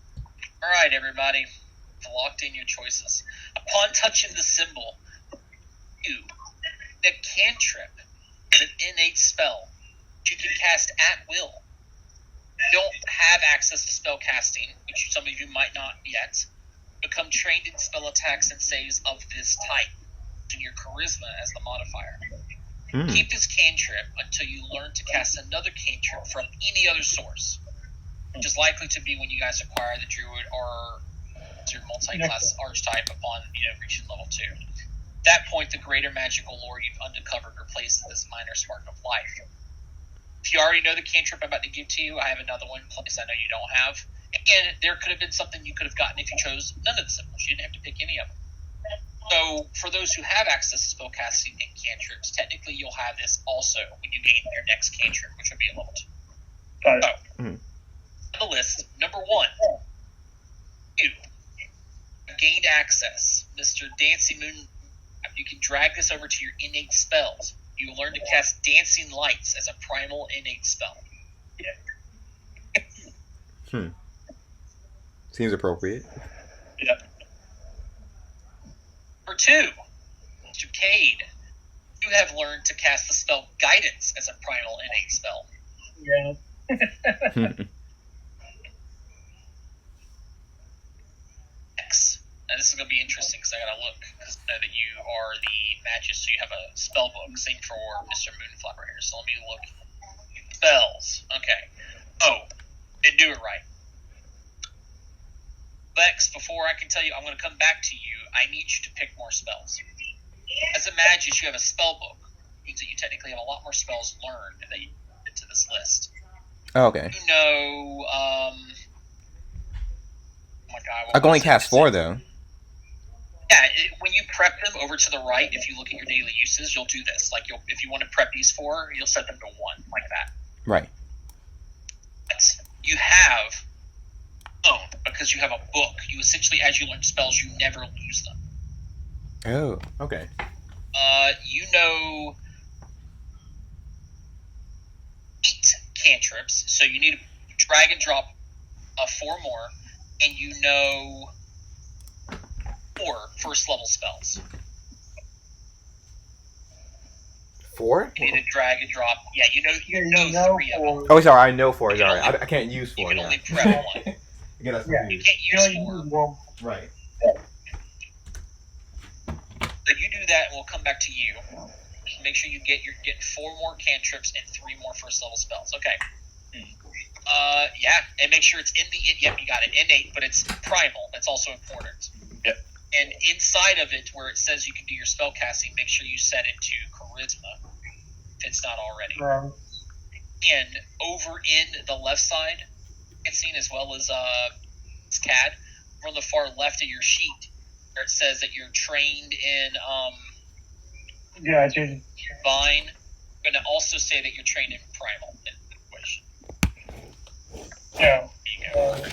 Alright, everybody. You've locked in your choices. Upon touching the symbol, you, a cantrip, is an innate spell you can cast at will. You don't have access to spell casting, which some of you might not yet. Become trained in spell attacks and saves of this type, and your charisma as the modifier. Keep this cantrip until you learn to cast another cantrip from any other source, which is likely to be when you guys acquire the druid or your multi-class archetype upon reaching level 2. At that point, the greater magical lore you've uncovered replaces this minor spark of life. If you already know the cantrip I'm about to give to you, I have another one in place I know you don't have. And there could have been something you could have gotten if you chose none of the symbols. You didn't have to pick any of them. So, for those who have access to spellcasting and cantrips, technically you'll have this also when you gain your next cantrip, which will be at level 2. Got it. So, on the list, number 1, you gained access, Mr. Dancing Moon. You can drag this over to your innate spells. You will learn to cast Dancing Lights as a primal innate spell. Seems appropriate. Yep. Number 2, Mr. Cade. You have learned to cast the spell Guidance as a primal innate spell. Yeah. X. Now this is going to be interesting because I got to look because I know that you are the matches, so you have a spell book. Same for Mr. Moonflower here. So let me look. Spells. Okay. Oh, didn't do it right. Lex, before I can tell you, I'm going to come back to you. I need you to pick more spells. as a magist, you have a spell book. It means that you technically have a lot more spells learned that you get into this list. Oh, okay. You know, oh my god. I can only cast 4 though. Yeah, when you prep them over to the right, if you look at your daily uses, you'll do this. Like, if you want to prep these 4, you'll set them to 1, like that. Right. You have, because you have a book, you essentially, as you learn spells, you never lose them. Oh, okay. You know 8 cantrips, so you need to drag and drop 4 more, and you know 4 first level spells. 4? You need to drag and drop. Yeah, you know 3 of them. Oh, sorry, I know 4. Sorry, I can't use 4. You can Yeah. only prep 1. Get us Yeah. You confused. can't use 4. Right. So you do that, and we'll come back to you. Make sure you get 4 more cantrips and 3 more first level spells. Okay. Yeah, and make sure it's in the. Yep, you got it. Innate, but it's primal. That's also important. Yep. And inside of it, where it says you can do your spell casting, make sure you set it to charisma if it's not already. And over in the left side, it's seen as well as it's CAD. From the far left of your sheet, where it says that you're trained in Yeah, dude. Vine. I'm going to also say that you're trained in Primal in Equation. Yeah. There you go.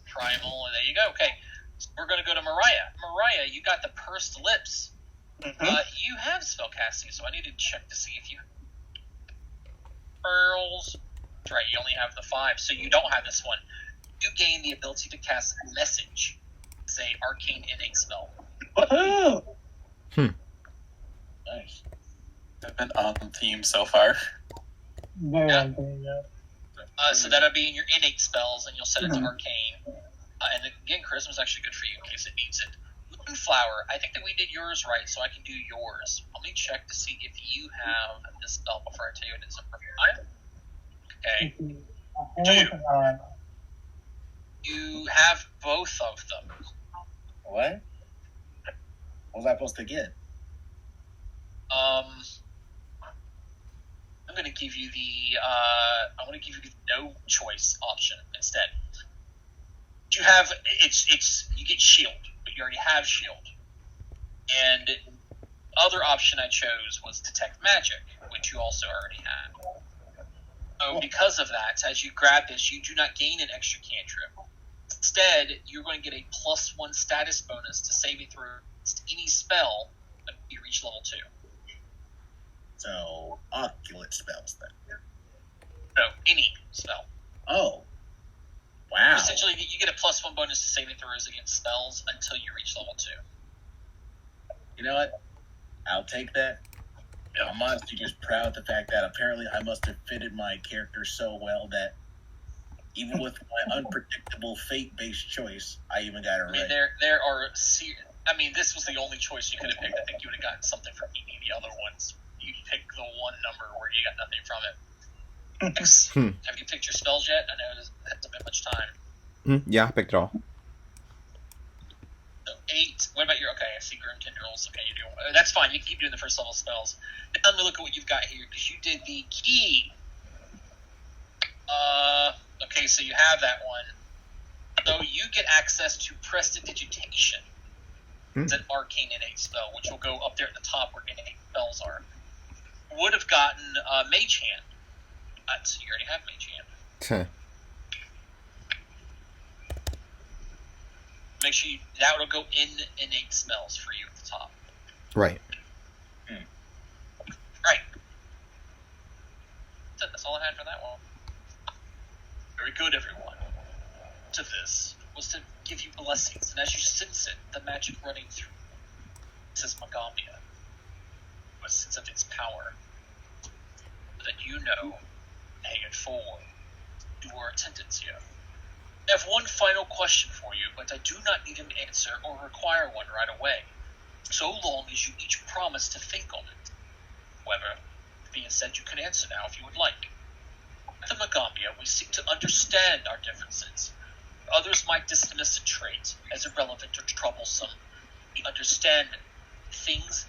Primal, and there you go. Okay, so we're going to go to Mariah. Mariah, you got the pursed lips. You have spellcasting, so I need to check to see if you pearls. That's right, you only have the 5, so you don't have this one. You gain the ability to cast Message. It's a arcane innate spell. Woohoo! Nice. I've been on theme so far. Yeah. So that'll be in your innate spells, and you'll set it to arcane. And again, charisma's actually good for you in case it needs it. Moonflower, I think that we did yours right, so I can do yours. Let me check to see if you have this spell before I tell you it is a perfect time. Okay. You have both of them. What? What was I supposed to get? I'm going to give you the no choice option instead. You have you get shield, but you already have shield. And the other option I chose was detect magic, which you also already had. So because of that, as you grab this, you do not gain an extra cantrip. Instead, you're going to get a +1 status bonus to saving throw any spell when you reach level 2. So, oculate spells then. No, any spell. Oh. Wow. Essentially, you get a +1 bonus to saving throws against spells until you reach level 2. You know what? I'll take that. I'm honestly just proud of the fact that apparently I must have fitted my character so well that even with my unpredictable fate-based choice, I even got it right. I mean, this was the only choice you could have picked. I think you would have gotten something from any of the other ones. You picked the one number where you got nothing from it. Have you picked your spells yet? I know it hasn't been much time. Yeah, I picked it all. So 8. What about your? Okay, I see Grim Tendrils. Okay, you do. That's fine. You can keep doing the first level spells. Now let me look at what you've got here because you did the key. Okay, so you have that one. So you get access to Prestidigitation. It's an arcane innate spell, which will go up there at the top where innate spells are. Would have gotten Mage Hand. So you already have Mage Hand. Make sure that will go in innate spells for you at the top. Right. Right. That's all I had for that one. Very good, everyone. To this was to give you blessings, and as you sense it, the magic running through. This is Magambia. A sense of its power. That you know, pay it forward. Your attendance here. I have one final question for you, but I do not need an answer or require one right away, so long as you each promise to think on it. However, being said, you can answer now if you would like. At the Magambia, we seek to understand our differences. Others might dismiss a trait as irrelevant or troublesome. We understand it things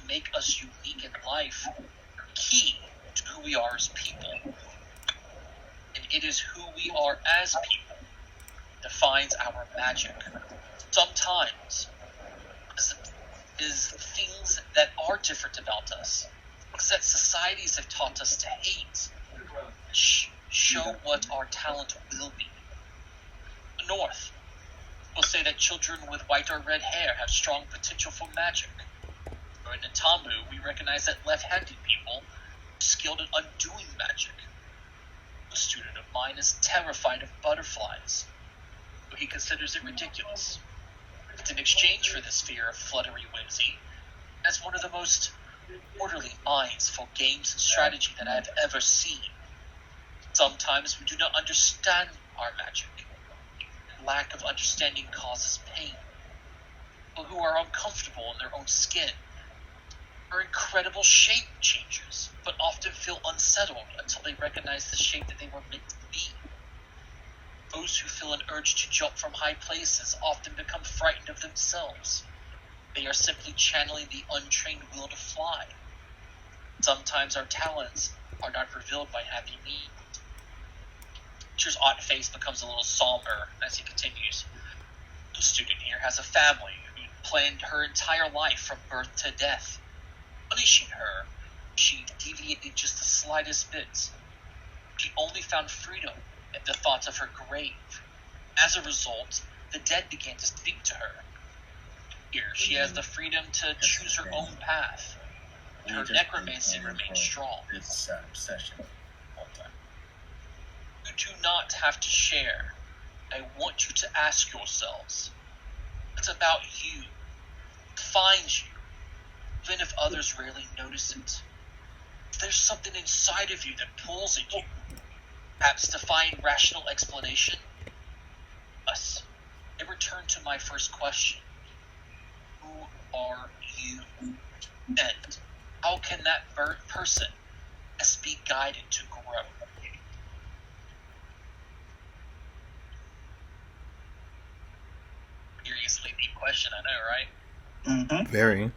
make us unique in life are key to who we are as people. And it is who we are as people that defines our magic. Sometimes is things that are different about us, things that societies have taught us to hate, show what our talent will be. The North will say that children with white or red hair have strong potential for magic. Or in the Tamu, we recognize that left-handed people are skilled at undoing magic. A student of mine is terrified of butterflies, but he considers it ridiculous. It's in exchange for this fear of fluttery whimsy, as one of the most orderly minds for games and strategy that I have ever seen. Sometimes we do not understand our magic. Lack of understanding causes pain. People who are uncomfortable in their own skin are incredible shape changers, but often feel unsettled until they recognize the shape that they were meant to be. Those who feel an urge to jump from high places often become frightened of themselves. They are simply channeling the untrained will to fly. Sometimes our talents are not revealed by having need. Teacher's odd face becomes a little somber as he continues. The student here has a family who planned her entire life from birth to death. Punishing her, she deviated just the slightest bit. She only found freedom in the thoughts of her grave. As a result, the dead began to speak to her. Here, she has the freedom to choose her own path. Her necromancy remains strong. This session. You do not have to share. I want you to ask yourselves, it's about you. It finds you, even if others rarely notice it. If there's something inside of you that pulls at you, perhaps to find rational explanation. Thus, I return to my first question. Who are you? And how can that person best be guided to grow? Seriously deep question, I know, right? Mm-hmm. Very.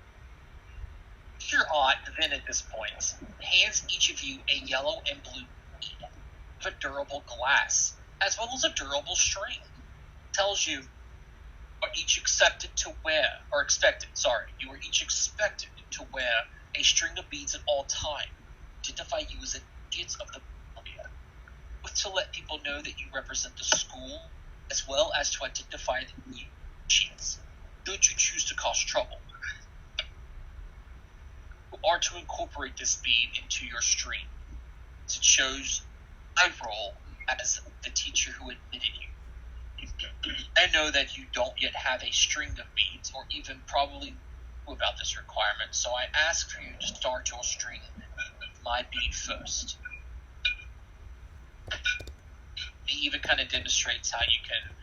Your aunt, then at this point, hands each of you a yellow and blue bead of a durable glass, as well as a durable string. Tells you are each expected to wear a string of beads at all times. Identify you as agents of the area, with to let people know that you represent the school, as well as to identify the new cheats, should you choose to cause trouble. You are to incorporate this bead into your stream, as it shows my role as the teacher who admitted you. I know that you don't yet have a string of beads, or even probably know about this requirement, so I ask for you to start your stream with my bead first. It even kind of demonstrates how you can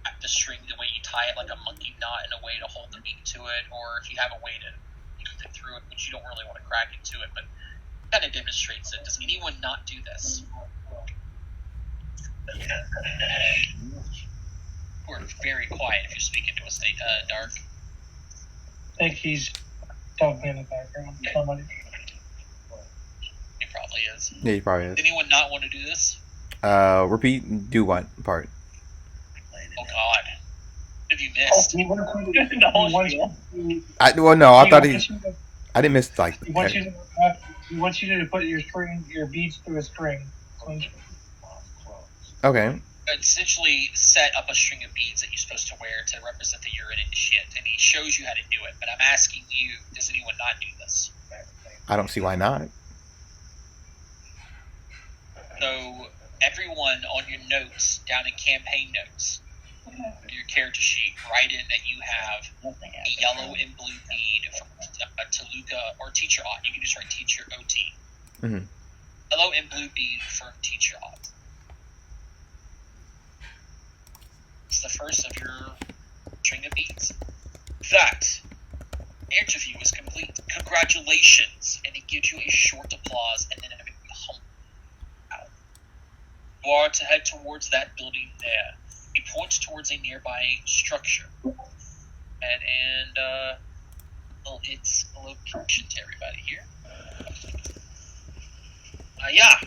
wrap the string the way you tie it, like a monkey knot, in a way to hold the bead to it, or if you have a way to fit through it, but you don't really want to crack into it, but it kind of demonstrates it. Does anyone not do this? We're very quiet if you're speaking to us, Dark. I think he's talking in the background. Somebody. He probably is. Yeah, he probably Does is. anyone not want to do this? Repeat. Do what part? Oh God, what have you missed? He wants you to, The whole he wants spiel. you I thought wants he. you to- I didn't miss like. he wants you to, he wants you to put your beads through a string. Okay. Essentially set up a string of beads that you're supposed to wear to represent that you're an initiate, and he shows you how to do it, but I'm asking you, does anyone not do this? I don't see why not. So everyone on your notes, down in campaign notes, your character sheet, write in that you have a yellow and blue bead from Toluca or Teacher Ott. You can just write Teacher OT. Mhm. Yellow and blue bead from Teacher Ott. It's the first of your string of beads. That interview is complete. Congratulations, and he gives you a short applause and then a big hump. You are to head towards that building there. He points towards a nearby structure. And well, its location to everybody here. Yeah.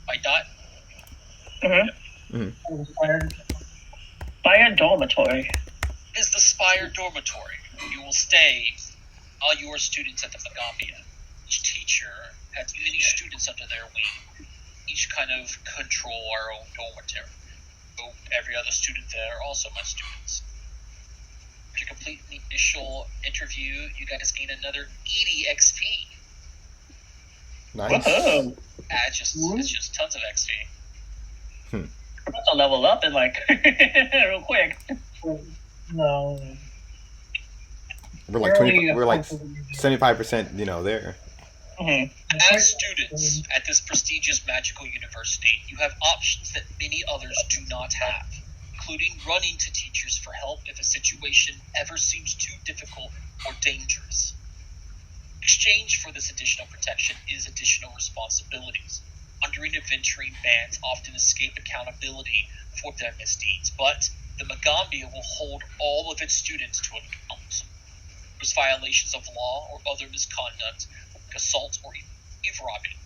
My dot. Spire dormitory. Is the Spire dormitory. You will stay, all your students at the Magambia. Each teacher has many students under their wing. Each kind of control our own dormitory. So every other student there are also my students. To complete the initial interview, you guys gain another 80 XP. Nice. Whoa. It's just tons of XP. That's a level up in like real quick. No. We're like 20, we're like 75%, there. As students at this prestigious magical university, you have options that many others do not have, including running to teachers for help if a situation ever seems too difficult or dangerous. In exchange for this additional protection is additional responsibilities. Wandering and adventuring bands often escape accountability for their misdeeds, but the Magambia will hold all of its students to account. There's violations of law or other misconduct, like assault or eavesdropping,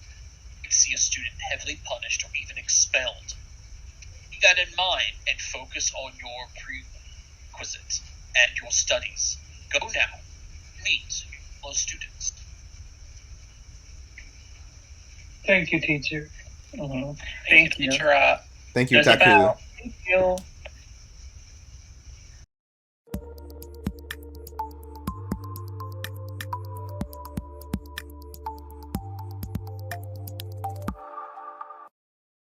you can see a student heavily punished or even expelled. Keep that in mind and focus on your prerequisites and your studies. Go now. Meet your fellow students. Thank you, teacher. Thank you. Teacher. Thank you, There's a Taku. bow. Thank you.